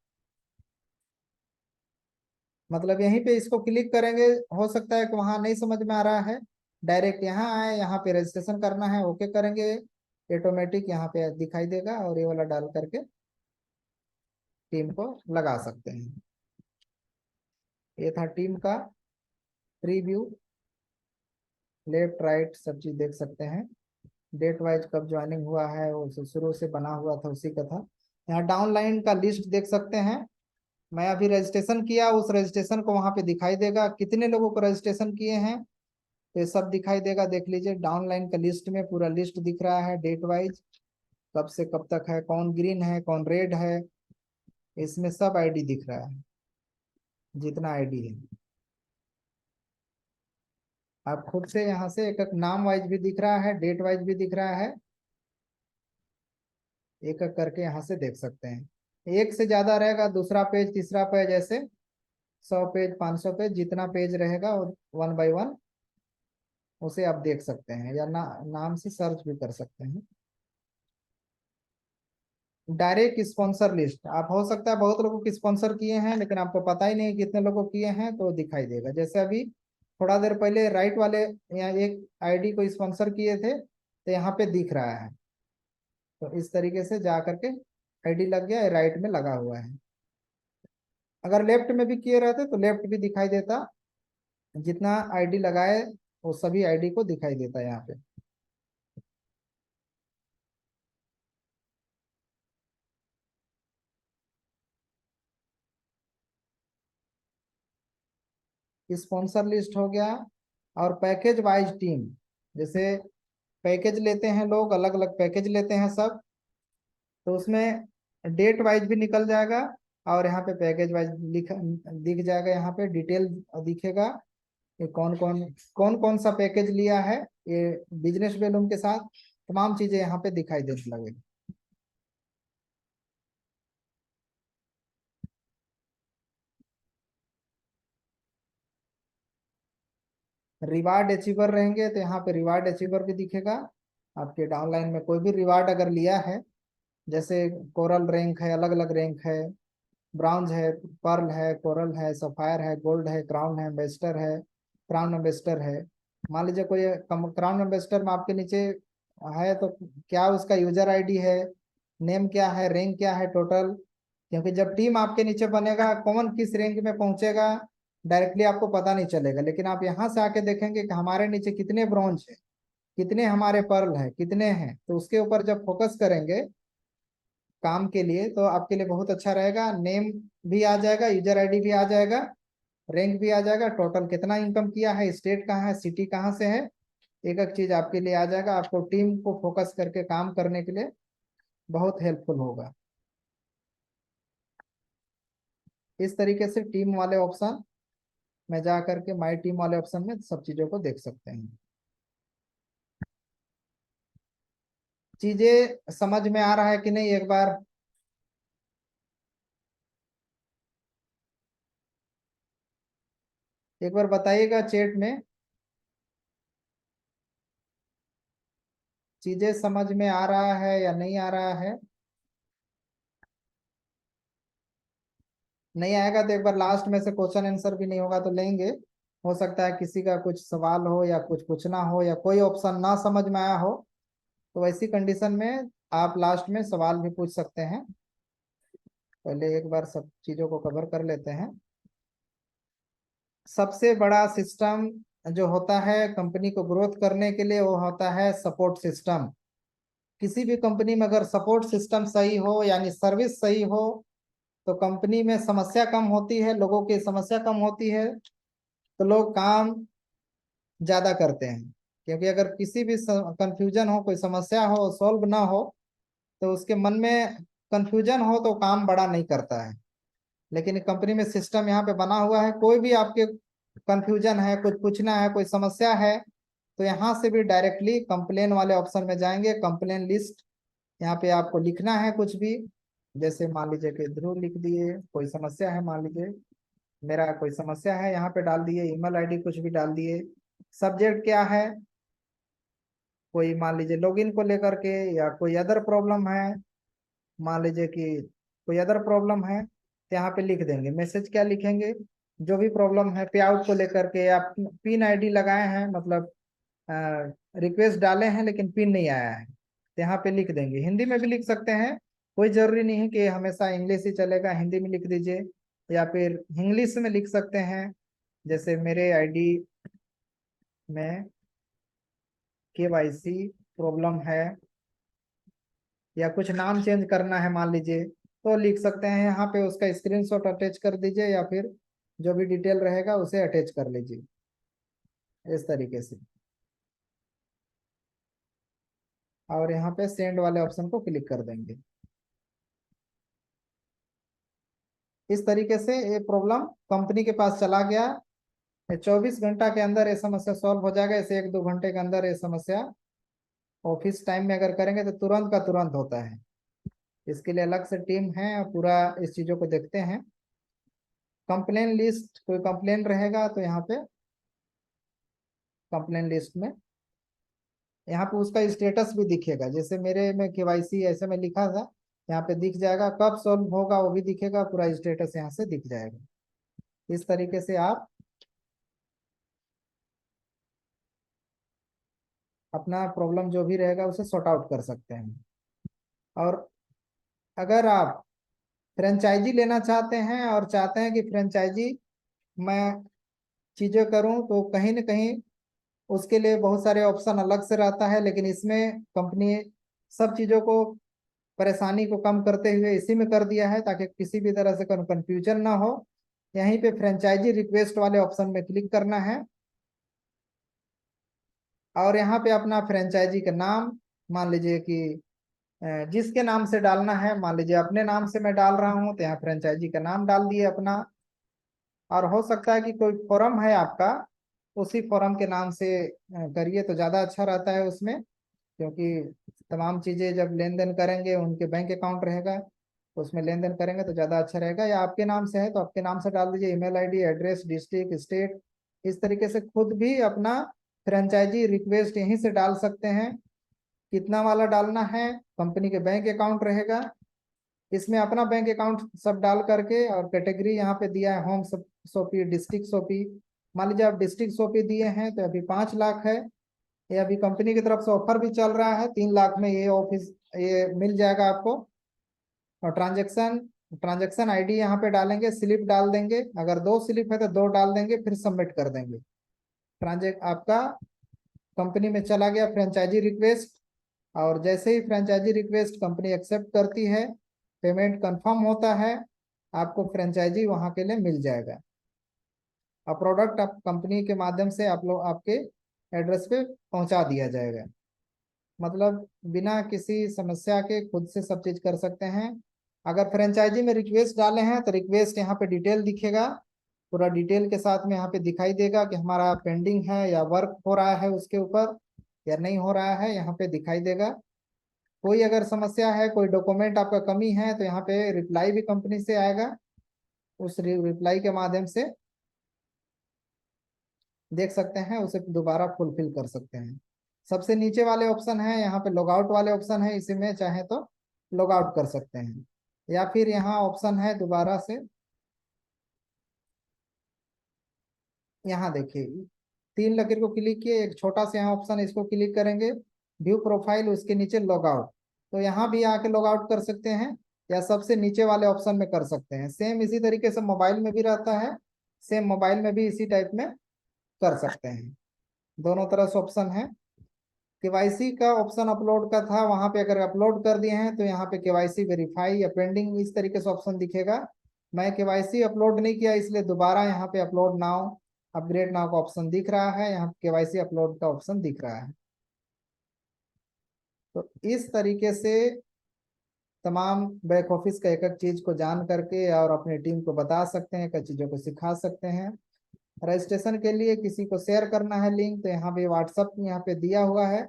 मतलब यहीं पे इसको क्लिक करेंगे, हो सकता है कि वहां नहीं समझ में आ रहा है, डायरेक्ट यहाँ आए, यहाँ पे रजिस्ट्रेशन करना है, ओके करेंगे, ऑटोमेटिक यहाँ पे दिखाई देगा, और ये वाला डाल करके टीम को लगा सकते हैं। ये था टीम का प्रीव्यू, लेफ्ट राइट सब चीज देख सकते हैं। डेट वाइज कब ज्वाइनिंग हुआ है वो शुरू से बना हुआ था उसी का था। यहाँ डाउनलाइन का लिस्ट देख सकते हैं। मैं अभी रजिस्ट्रेशन किया, उस रजिस्ट्रेशन को वहां पे दिखाई देगा, कितने लोगों को रजिस्ट्रेशन किए हैं तो ये सब दिखाई देगा। देख लीजिए डाउनलाइन का लिस्ट में पूरा लिस्ट दिख रहा है डेट वाइज, कब से कब तक है, कौन ग्रीन है कौन रेड है, इसमें सब आईडी दिख रहा है, जितना आईडी है। आप खुद से यहाँ से एक एक नाम वाइज भी दिख रहा है, डेट वाइज भी दिख रहा है। एक एक करके यहाँ से देख सकते हैं। एक से ज्यादा रहेगा, दूसरा पेज तीसरा पेज, ऐसे 100 पेज 500 पेज जितना पेज रहेगा वो 1 बाय 1 उसे आप देख सकते हैं, या नाम से सर्च भी कर सकते हैं। डायरेक्ट स्पॉन्सर लिस्ट, आप हो सकता है बहुत लोगों को स्पॉन्सर किए हैं लेकिन आपको पता ही नहीं कितने लोगों को किए हैं, तो दिखाई देगा। जैसे अभी थोड़ा देर पहले राइट वाले यहाँ एक आईडी को स्पॉन्सर किए थे, तो यहाँ पे दिख रहा है। तो इस तरीके से जा करके आईडी लग गया, राइट में लगा हुआ है। अगर लेफ्ट में भी किए रहते तो लेफ्ट भी दिखाई देता, जितना आईडी लगाए वो सभी आईडी को दिखाई देता है यहाँ पे। स्पॉन्सर लिस्ट हो गया। और पैकेज वाइज टीम, जैसे पैकेज लेते हैं लोग, अलग अलग पैकेज लेते हैं सब, तो उसमें डेट वाइज भी निकल जाएगा। और यहाँ पे पैकेज वाइज दिख जाएगा, यहाँ पे डिटेल दिखेगा कि कौन कौन सा पैकेज लिया है ये बिजनेस वैल्यूम के साथ, तमाम चीजें यहाँ पे दिखाई देने लगेगी। रिवार्ड अचीवर रहेंगे तो यहाँ पे रिवार्ड अचीवर भी दिखेगा। आपके डाउनलाइन में कोई भी रिवार्ड अगर लिया है, जैसे कोरल रैंक है, अलग अलग रैंक है, ब्रॉन्ज है, पर्ल है, कोरल है, सफायर है, गोल्ड है, क्राउन है, एम्बेसडर है, क्राउन एम्बेसडर है। मान लीजिए कोई क्राउन एम्बेसडर में आपके नीचे है, तो क्या उसका यूजर आईडी है, नेम क्या है, रैंक क्या है टोटल। क्योंकि जब टीम आपके नीचे बनेगा, कौन किस रैंक में पहुंचेगा डायरेक्टली आपको पता नहीं चलेगा, लेकिन आप यहाँ से आके देखेंगे कि हमारे नीचे कितने ब्रॉन्ज है, कितने हमारे पर्ल है, कितने हैं, तो उसके ऊपर जब फोकस करेंगे काम के लिए तो आपके लिए बहुत अच्छा रहेगा। नेम भी आ जाएगा, यूजर आईडी भी आ जाएगा, रैंक भी आ जाएगा, टोटल कितना इनकम किया है, स्टेट कहाँ है, सिटी कहाँ से है, एक एक चीज आपके लिए आ जाएगा। आपको टीम को फोकस करके काम करने के लिए बहुत हेल्पफुल होगा। इस तरीके से टीम वाले ऑप्शन में जा करके माई टीम वाले ऑप्शन में सब चीजों को देख सकते हैं। चीजें समझ में आ रहा है कि नहीं, एक बार बताइएगा चैट में। चीजें समझ में आ रहा है या नहीं आ रहा है। नहीं आएगा तो एक बार लास्ट में से क्वेश्चन आंसर भी नहीं होगा तो लेंगे। हो सकता है किसी का कुछ सवाल हो या कुछ पूछना हो या कोई ऑप्शन ना समझ में आया हो, तो वैसी कंडीशन में आप लास्ट में सवाल भी पूछ सकते हैं। पहले एक बार सब चीजों को कवर कर लेते हैं। सबसे बड़ा सिस्टम जो होता है कंपनी को ग्रोथ करने के लिए, वो होता है सपोर्ट सिस्टम। किसी भी कंपनी में अगर सपोर्ट सिस्टम सही हो यानी सर्विस सही हो, तो कंपनी में समस्या कम होती है, लोगों की समस्या कम होती है, तो लोग काम ज्यादा करते हैं। क्योंकि अगर किसी भी कंफ्यूजन हो, कोई समस्या हो, सॉल्व ना हो, तो उसके मन में कंफ्यूजन हो तो काम बड़ा नहीं करता है। लेकिन कंपनी में सिस्टम यहाँ पे बना हुआ है, कोई भी आपके कंफ्यूजन है, कुछ पूछना है, कोई समस्या है, तो यहाँ से भी डायरेक्टली कंप्लेन वाले ऑप्शन में जाएंगे। कंप्लेन लिस्ट यहाँ पे आपको लिखना है कुछ भी, जैसे मान लीजिए कि ध्रुव लिख दिए, कोई समस्या है, मान लीजिए मेरा कोई समस्या है, यहाँ पे डाल दिए, ईमेल आईडी कुछ भी डाल दिए। सब्जेक्ट क्या है, कोई मान लीजिए लॉगिन को लेकर के या कोई अदर प्रॉब्लम है, मान लीजिए कि कोई अदर प्रॉब्लम है तो यहाँ पे लिख देंगे। मैसेज क्या लिखेंगे, जो भी प्रॉब्लम है, पे आउट को लेकर के, या पिन आईडी लगाए हैं, मतलब रिक्वेस्ट डाले हैं लेकिन पिन नहीं आया है, तो यहाँ पे लिख देंगे। हिंदी में भी लिख सकते हैं, कोई जरूरी नहीं है कि हमेशा इंग्लिश ही चलेगा, हिंदी में लिख दीजिए, या फिर इंग्लिश में लिख सकते हैं। जैसे मेरे आईडी में केवाईसी प्रॉब्लम है, या कुछ नाम चेंज करना है मान लीजिए, तो लिख सकते हैं यहाँ पे, उसका स्क्रीनशॉट अटैच कर दीजिए, या फिर जो भी डिटेल रहेगा उसे अटैच कर लीजिए इस तरीके से। और यहाँ पे सेंड वाले ऑप्शन को क्लिक कर देंगे। इस तरीके से ये प्रॉब्लम कंपनी के पास चला गया। 24 घंटा के अंदर ये समस्या सॉल्व हो जाएगा, ऐसे 1-2 घंटे के अंदर ये समस्या ऑफिस टाइम में अगर करेंगे तो तुरंत का तुरंत होता है। इसके लिए अलग से टीम है, पूरा इस चीज़ों को देखते हैं। कंप्लेन लिस्ट, कोई कंप्लेन रहेगा तो यहाँ पे कंप्लेन लिस्ट में यहाँ पे उसका स्टेटस भी दिखेगा। जैसे मेरे में केवाईसी ऐसे में लिखा था, यहाँ पे दिख जाएगा, कब सॉल्व होगा वो भी दिखेगा, पूरा स्टेटस यहाँ से दिख जाएगा। इस तरीके से आप अपना प्रॉब्लम जो भी रहेगा उसे सॉर्ट आउट कर सकते हैं। और अगर आप फ्रेंचाइजी लेना चाहते हैं और चाहते हैं कि फ्रेंचाइजी मैं चीज़ें करूं, तो कहीं ना कहीं उसके लिए बहुत सारे ऑप्शन अलग से रहता है, लेकिन इसमें कंपनी सब चीज़ों को, परेशानी को कम करते हुए इसी में कर दिया है, ताकि किसी भी तरह से कंफ्यूजन ना हो। यहीं पे फ्रेंचाइजी रिक्वेस्ट वाले ऑप्शन में क्लिक करना है और यहाँ पे अपना फ्रेंचाइजी का नाम, मान लीजिए कि जिसके नाम से डालना है, मान लीजिए अपने नाम से मैं डाल रहा हूँ तो यहाँ फ्रेंचाइजी का नाम डाल दिए अपना। और हो सकता है कि कोई फोरम है आपका, उसी फोरम के नाम से करिए तो ज़्यादा अच्छा रहता है उसमें, क्योंकि तमाम चीज़ें जब लेन देन करेंगे उनके बैंक अकाउंट रहेगा तो उसमें लेन देन करेंगे तो ज़्यादा अच्छा रहेगा। या आपके नाम से है तो आपके नाम से डाल दीजिए, email ID, address, district, state. इस तरीके से खुद भी अपना फ्रेंचाइजी रिक्वेस्ट यहीं से डाल सकते हैं। कितना वाला डालना है, कंपनी के बैंक अकाउंट रहेगा, इसमें अपना बैंक अकाउंट सब डाल करके, और कैटेगरी यहाँ पे दिया है होम सोपी, डिस्ट्रिक्ट सोपी। मान लीजिए आप डिस्ट्रिक्ट सोपी दिए हैं तो अभी 5 लाख है। ये अभी कंपनी की तरफ से ऑफर भी चल रहा है, 3 लाख में ये ऑफिस ये मिल जाएगा आपको। और ट्रांजेक्शन ट्रांजेक्शन आईडी यहाँ पे डालेंगे, स्लिप डाल देंगे, अगर 2 स्लिप है तो 2 डाल देंगे, फिर सबमिट कर देंगे। ट्रांजेक्ट आपका कंपनी में चला गया फ्रेंचाइजी रिक्वेस्ट। और जैसे ही फ्रेंचाइजी रिक्वेस्ट कंपनी एक्सेप्ट करती है, पेमेंट कंफर्म होता है, आपको फ्रेंचाइजी वहाँ के लिए मिल जाएगा और प्रोडक्ट आप कंपनी के माध्यम से आप लोग आपके एड्रेस पे पहुँचा दिया जाएगा। मतलब बिना किसी समस्या के खुद से सब चीज़ कर सकते हैं। अगर फ्रेंचाइजी में रिक्वेस्ट डाले हैं तो रिक्वेस्ट यहाँ पे डिटेल दिखेगा, पूरा डिटेल के साथ में यहाँ पे दिखाई देगा कि हमारा पेंडिंग है या वर्क हो रहा है उसके ऊपर या नहीं हो रहा है, यहाँ पे दिखाई देगा। कोई अगर समस्या है, कोई डॉक्यूमेंट आपका कमी है, तो यहाँ पे रिप्लाई भी कंपनी से आएगा, उस रिप्लाई के माध्यम से देख सकते हैं, उसे दोबारा फुलफिल कर सकते हैं। सबसे नीचे वाले ऑप्शन है, यहाँ पे लॉग आउट वाले ऑप्शन है, इसी में चाहे तो लॉग आउट कर सकते हैं। या फिर यहाँ ऑप्शन है दोबारा से, यहाँ देखिए 3 लकीर को क्लिक किए, एक छोटा सा यहाँ ऑप्शन, इसको क्लिक करेंगे, व्यू प्रोफाइल, उसके नीचे लॉग आउट। तो यहाँ भी आके लॉग आउट कर सकते हैं या सबसे नीचे वाले ऑप्शन में कर सकते हैं। सेम इसी तरीके से मोबाइल में भी रहता है, सेम मोबाइल में भी इसी टाइप में कर सकते हैं। दोनों तरह से ऑप्शन है। केवाईसी का ऑप्शन अपलोड का था, वहां पे अगर अपलोड कर दिए हैं तो यहाँ पे केवाईसी वेरीफाई या पेंडिंग इस तरीके से ऑप्शन दिखेगा। मैं केवाईसी अपलोड नहीं किया, इसलिए दोबारा यहाँ पे अपलोड नाउ, अपग्रेड नाउ का ऑप्शन दिख रहा है, यहाँ केवाईसी अपलोड का ऑप्शन दिख रहा है। तो इस तरीके से तमाम बैक ऑफिस का एक एक चीज को जान करके और अपनी टीम को बता सकते हैं, कई चीजों को सिखा सकते हैं। रजिस्ट्रेशन के लिए किसी को शेयर करना है लिंक, तो यहाँ पे व्हाट्सअप यहाँ पे दिया हुआ है,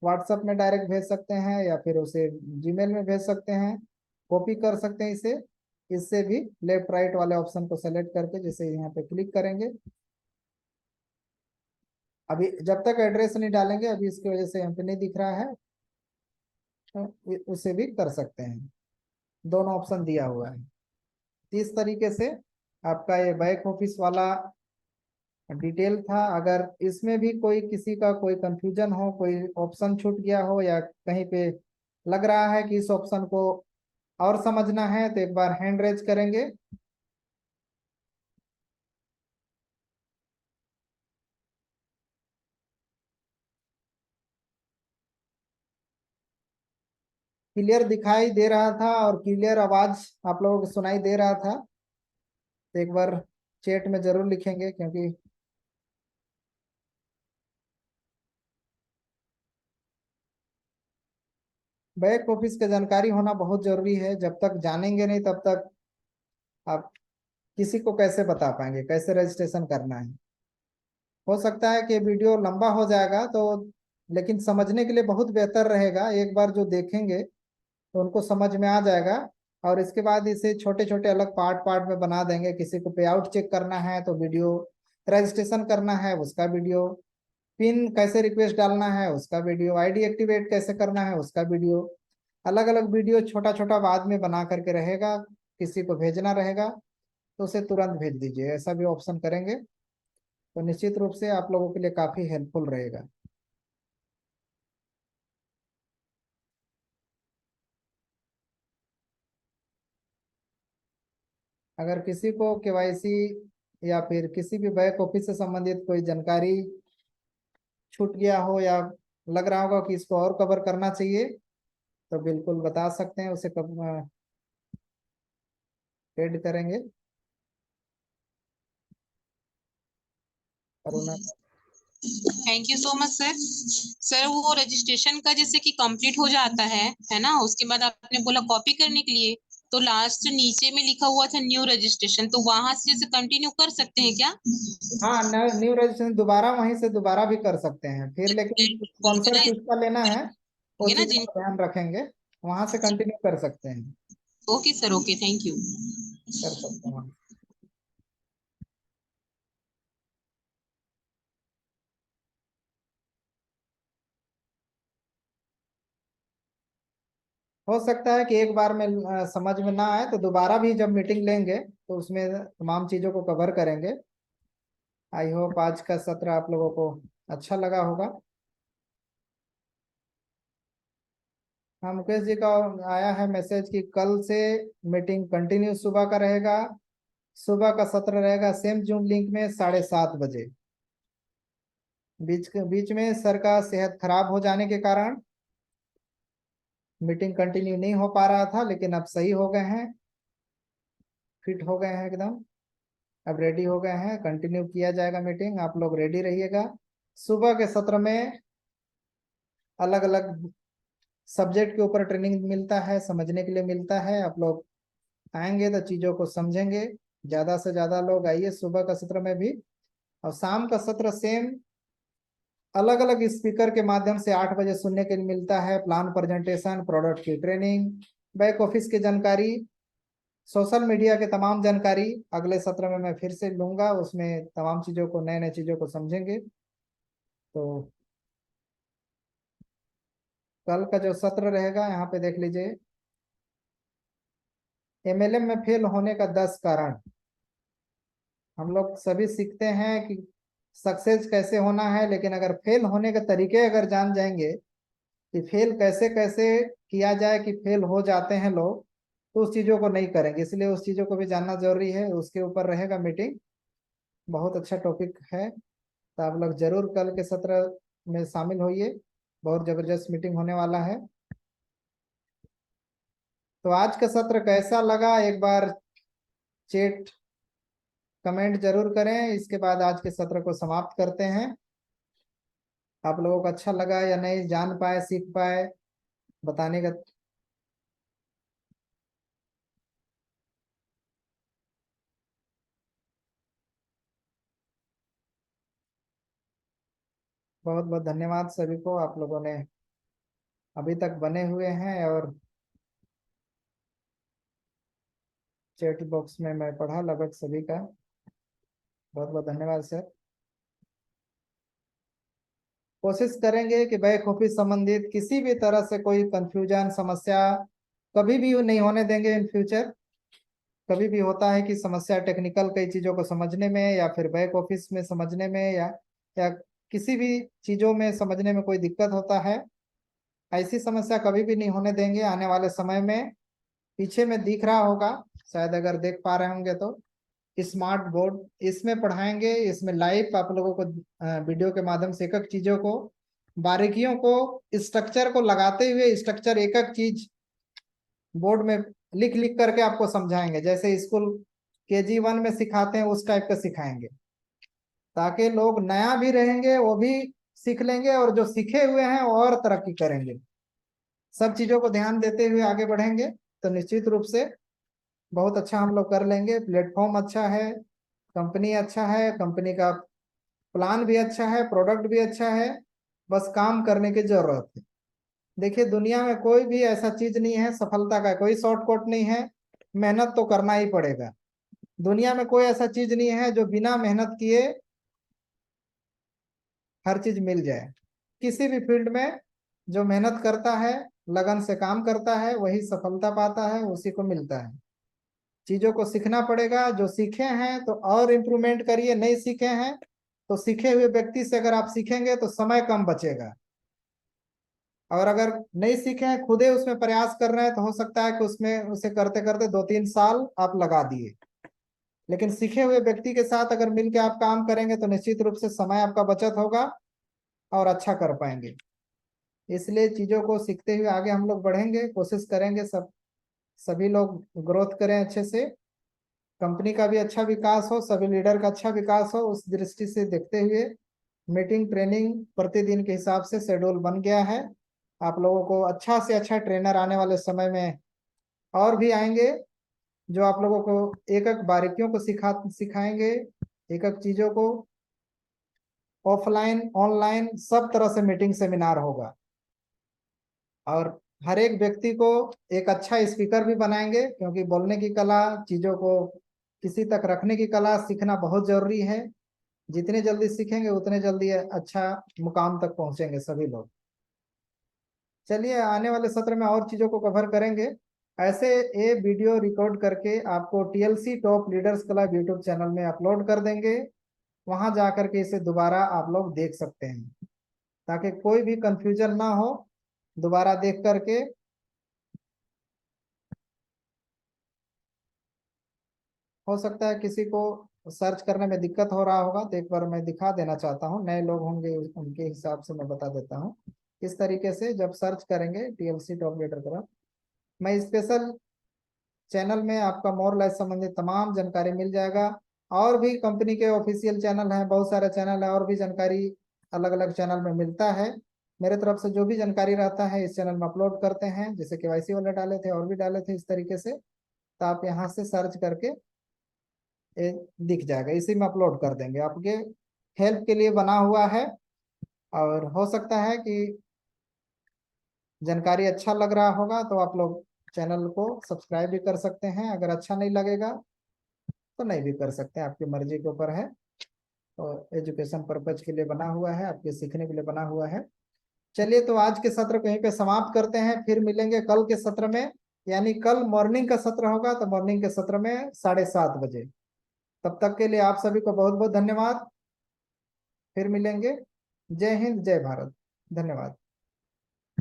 व्हाट्सअप में डायरेक्ट भेज सकते हैं या फिर उसे जीमेल में भेज सकते हैं, कॉपी कर सकते हैं इसे। इससे भी लेफ्ट राइट वाले ऑप्शन को सेलेक्ट करके जैसे यहाँ पे क्लिक करेंगे, अभी जब तक एड्रेस नहीं डालेंगे, अभी इसकी वजह से यहाँ पे नहीं दिख रहा है, तो उसे भी कर सकते हैं। दोनों ऑप्शन दिया हुआ है। इस तरीके से आपका ये बैक ऑफिस वाला डिटेल था। अगर इसमें भी कोई किसी का कोई कंफ्यूजन हो, कोई ऑप्शन छूट गया हो या कहीं पे लग रहा है कि इस ऑप्शन को और समझना है, तो एक बार हैंड रेज करेंगे। क्लियर दिखाई दे रहा था और क्लियर आवाज आप लोगों को सुनाई दे रहा था, तो एक बार चैट में जरूर लिखेंगे, क्योंकि बैक ऑफिस का जानकारी होना बहुत जरूरी है। जब तक जानेंगे नहीं तब तक आप किसी को कैसे बता पाएंगे कैसे रजिस्ट्रेशन करना है। हो सकता है कि वीडियो लंबा हो जाएगा तो, लेकिन समझने के लिए बहुत बेहतर रहेगा, एक बार जो देखेंगे तो उनको समझ में आ जाएगा। और इसके बाद इसे छोटे छोटे अलग पार्ट पार्ट में बना देंगे। किसी को पे आउट चेक करना है तो वीडियो, रजिस्ट्रेशन करना है उसका वीडियो, पिन कैसे रिक्वेस्ट डालना है उसका वीडियो, आईडी एक्टिवेट कैसे करना है उसका वीडियो, अलग अलग वीडियो छोटा छोटा बाद में बना करके रहेगा। किसी को भेजना रहेगा तो उसे तुरंत भेज दीजिए, ऐसा भी ऑप्शन करेंगे तो निश्चित रूप से आप लोगों के लिए काफी हेल्पफुल रहेगा। अगर किसी को केवाईसी या फिर किसी भी बैक ऑफिस से संबंधित कोई जानकारी छूट गया हो, या लग रहा होगा कि इसको और कवर करना चाहिए, तो बिल्कुल बता सकते हैं, उसे कब ऐड करेंगे। Aruna. Thank you so much sir. Sir वो रजिस्ट्रेशन का जैसे कि कंप्लीट हो जाता है ना, उसके बाद आपने बोला कॉपी करने के लिए, तो लास्ट नीचे में लिखा हुआ था न्यू रजिस्ट्रेशन, तो वहां से जैसे कंटिन्यू कर सकते हैं क्या? हाँ, न्यू रजिस्ट्रेशन दोबारा वहीं से दोबारा भी कर सकते हैं फिर, लेकिन स्पॉन्सर जितना किसका लेना है वो ये ना चीज़ जिन का ध्यान रखेंगे। वहां से कंटिन्यू कर सकते हैं। Okay sir, okay, thank you. कर सकते हैं वहाँ। हो सकता है कि एक बार में समझ में ना आए तो दोबारा भी जब मीटिंग लेंगे तो उसमें तमाम चीज़ों को कवर करेंगे। आई होप आज का सत्र आप लोगों को अच्छा लगा होगा। हाँ, मुकेश जी का आया है मैसेज कि कल से मीटिंग कंटिन्यू सुबह का रहेगा। सुबह का सत्र रहेगा सेम जूम लिंक में 7:30 बजे। बीच में सर का सेहत खराब हो जाने के कारण मीटिंग कंटिन्यू नहीं हो पा रहा था, लेकिन अब सही हो गए हैं, फिट हो गए हैं एकदम। अब रेडी हो गए हैं, कंटिन्यू किया जाएगा मीटिंग, आप लोग रेडी रहिएगा। सुबह के सत्र में अलग अलग सब्जेक्ट के ऊपर ट्रेनिंग मिलता है, समझने के लिए मिलता है। आप लोग आएंगे तो चीज़ों को समझेंगे। ज़्यादा से ज़्यादा लोग आइए सुबह का सत्र में भी। और शाम का सत्र सेम अलग अलग स्पीकर के माध्यम से 8 बजे सुनने के लिए मिलता है। प्लान प्रेजेंटेशन, प्रोडक्ट की ट्रेनिंग, बैक ऑफिस की जानकारी, सोशल मीडिया के तमाम जानकारी अगले सत्र में मैं फिर से लूंगा। उसमें तमाम चीज़ों को, नए नए चीज़ों को समझेंगे। तो कल का जो सत्र रहेगा यहाँ पे देख लीजिए, एमएलएम में फेल होने का 10 कारण। हम लोग सभी सीखते हैं कि सक्सेस कैसे होना है, लेकिन अगर फेल होने के तरीके अगर जान जाएंगे कि फेल कैसे कैसे किया जाए कि फेल हो जाते हैं लोग, तो उस चीज़ों को नहीं करेंगे। इसलिए उस चीज़ों को भी जानना जरूरी है, उसके ऊपर रहेगा मीटिंग। बहुत अच्छा टॉपिक है, तो आप लोग जरूर कल के सत्र में शामिल होइए। बहुत जबरदस्त मीटिंग होने वाला है। तो आज का सत्र कैसा लगा एक बार चेट कमेंट जरूर करें। इसके बाद आज के सत्र को समाप्त करते हैं। आप लोगों को अच्छा लगा या नहीं, जान पाए, सीख पाए, बताने का। बहुत बहुत धन्यवाद सभी को, आप लोगों ने अभी तक बने हुए हैं। और चैट बॉक्स में मैं पढ़ा लगभग सभी का। बहुत बहुत धन्यवाद सर। कोशिश करेंगे कि बैक ऑफिस संबंधित किसी भी तरह से कोई कंफ्यूजन, समस्या कभी भी नहीं होने देंगे इन फ्यूचर। कभी भी होता है कि समस्या टेक्निकल कई चीज़ों को समझने में, या फिर बैक ऑफिस में समझने में, या किसी भी चीज़ों में समझने में कोई दिक्कत होता है। ऐसी समस्या कभी भी नहीं होने देंगे आने वाले समय में। पीछे में दिख रहा होगा, शायद अगर देख पा रहे होंगे तो, स्मार्ट बोर्ड, इसमें पढ़ाएंगे। इसमें लाइव आप लोगों को वीडियो के माध्यम से एक एक चीज़ों को, बारीकियों को, स्ट्रक्चर को लगाते हुए, स्ट्रक्चर एक एक चीज बोर्ड में लिख लिख करके आपको समझाएंगे। जैसे स्कूल KG 1 में सिखाते हैं उस टाइप का सिखाएंगे, ताकि लोग नया भी रहेंगे वो भी सीख लेंगे, और जो सीखे हुए हैं वो और तरक्की करेंगे। सब चीज़ों को ध्यान देते हुए आगे बढ़ेंगे तो निश्चित रूप से बहुत अच्छा हम लोग कर लेंगे। प्लेटफॉर्म अच्छा है, कंपनी अच्छा है, कंपनी का प्लान भी अच्छा है, प्रोडक्ट भी अच्छा है, बस काम करने की जरूरत है। देखिए, दुनिया में कोई भी ऐसा चीज नहीं है, सफलता का कोई शॉर्टकट नहीं है, मेहनत तो करना ही पड़ेगा। दुनिया में कोई ऐसा चीज नहीं है जो बिना मेहनत किए हर चीज मिल जाए। किसी भी फील्ड में जो मेहनत करता है, लगन से काम करता है, वही सफलता पाता है, उसी को मिलता है। चीजों को सीखना पड़ेगा। जो सीखे हैं तो और इम्प्रूवमेंट करिए, नहीं सीखे हैं तो सीखे हुए व्यक्ति से अगर आप सीखेंगे तो समय कम बचेगा। और अगर नहीं सीखे हैं, खुदे उसमें प्रयास कर रहे हैं, तो हो सकता है कि उसमें उसे करते करते 2-3 साल आप लगा दिए। लेकिन सीखे हुए व्यक्ति के साथ अगर मिलकर आप काम करेंगे तो निश्चित रूप से समय आपका बचत होगा और अच्छा कर पाएंगे। इसलिए चीजों को सीखते हुए आगे हम लोग बढ़ेंगे, कोशिश करेंगे सभी लोग ग्रोथ करें अच्छे से, कंपनी का भी अच्छा विकास हो, सभी लीडर का अच्छा विकास हो। उस दृष्टि से देखते हुए मीटिंग ट्रेनिंग प्रतिदिन के हिसाब से शेड्यूल बन गया है। आप लोगों को अच्छा से अच्छा ट्रेनर आने वाले समय में और भी आएंगे, जो आप लोगों को एक एक बारीकियों को सिखाएंगे, एक एक चीजों को। ऑफलाइन ऑनलाइन सब तरह से मीटिंग सेमिनार होगा। और हर एक व्यक्ति को एक अच्छा स्पीकर भी बनाएंगे, क्योंकि बोलने की कला, चीजों को किसी तक रखने की कला सीखना बहुत जरूरी है। जितने जल्दी सीखेंगे उतने जल्दी अच्छा मुकाम तक पहुंचेंगे सभी लोग। चलिए, आने वाले सत्र में और चीजों को कवर करेंगे। ऐसे ये वीडियो रिकॉर्ड करके आपको TLC top leaders club YouTube channel में अपलोड कर देंगे। वहां जा करके इसे दोबारा आप लोग देख सकते हैं, ताकि कोई भी कंफ्यूजन ना हो। दोबारा देख करके हो सकता है किसी को सर्च करने में दिक्कत हो रहा होगा, तो एक बार मैं दिखा देना चाहता हूँ। नए लोग होंगे उनके हिसाब से मैं बता देता हूँ। इस तरीके से जब सर्च करेंगे टीएलसी टॉप लीडर क्लब, मैं स्पेशल चैनल में आपका मोर लाइफ संबंधी तमाम जानकारी मिल जाएगा। और भी कंपनी के ऑफिशियल चैनल हैं, बहुत सारे चैनल है, और भी जानकारी अलग अलग चैनल में मिलता है। मेरे तरफ से जो भी जानकारी रहता है इस चैनल में अपलोड करते हैं, जैसे केवाईसी वाले डाले थे और भी डाले थे इस तरीके से। तो आप यहाँ से सर्च करके ये दिख जाएगा, इसी में अपलोड कर देंगे। आपके हेल्प के लिए बना हुआ है। और हो सकता है कि जानकारी अच्छा लग रहा होगा तो आप लोग चैनल को सब्सक्राइब भी कर सकते हैं। अगर अच्छा नहीं लगेगा तो नहीं भी कर सकते हैं, आपकी मर्जी के ऊपर है। और एजुकेशन पर्पज के लिए बना हुआ है, आपके सीखने के लिए बना हुआ है। चलिए, तो आज के सत्र को यहीं पे समाप्त करते हैं, फिर मिलेंगे कल के सत्र में। यानी कल मॉर्निंग का सत्र होगा, तो मॉर्निंग के सत्र में 7:30 बजे। तब तक के लिए आप सभी को बहुत बहुत धन्यवाद। फिर मिलेंगे। जय हिंद, जय भारत। धन्यवाद।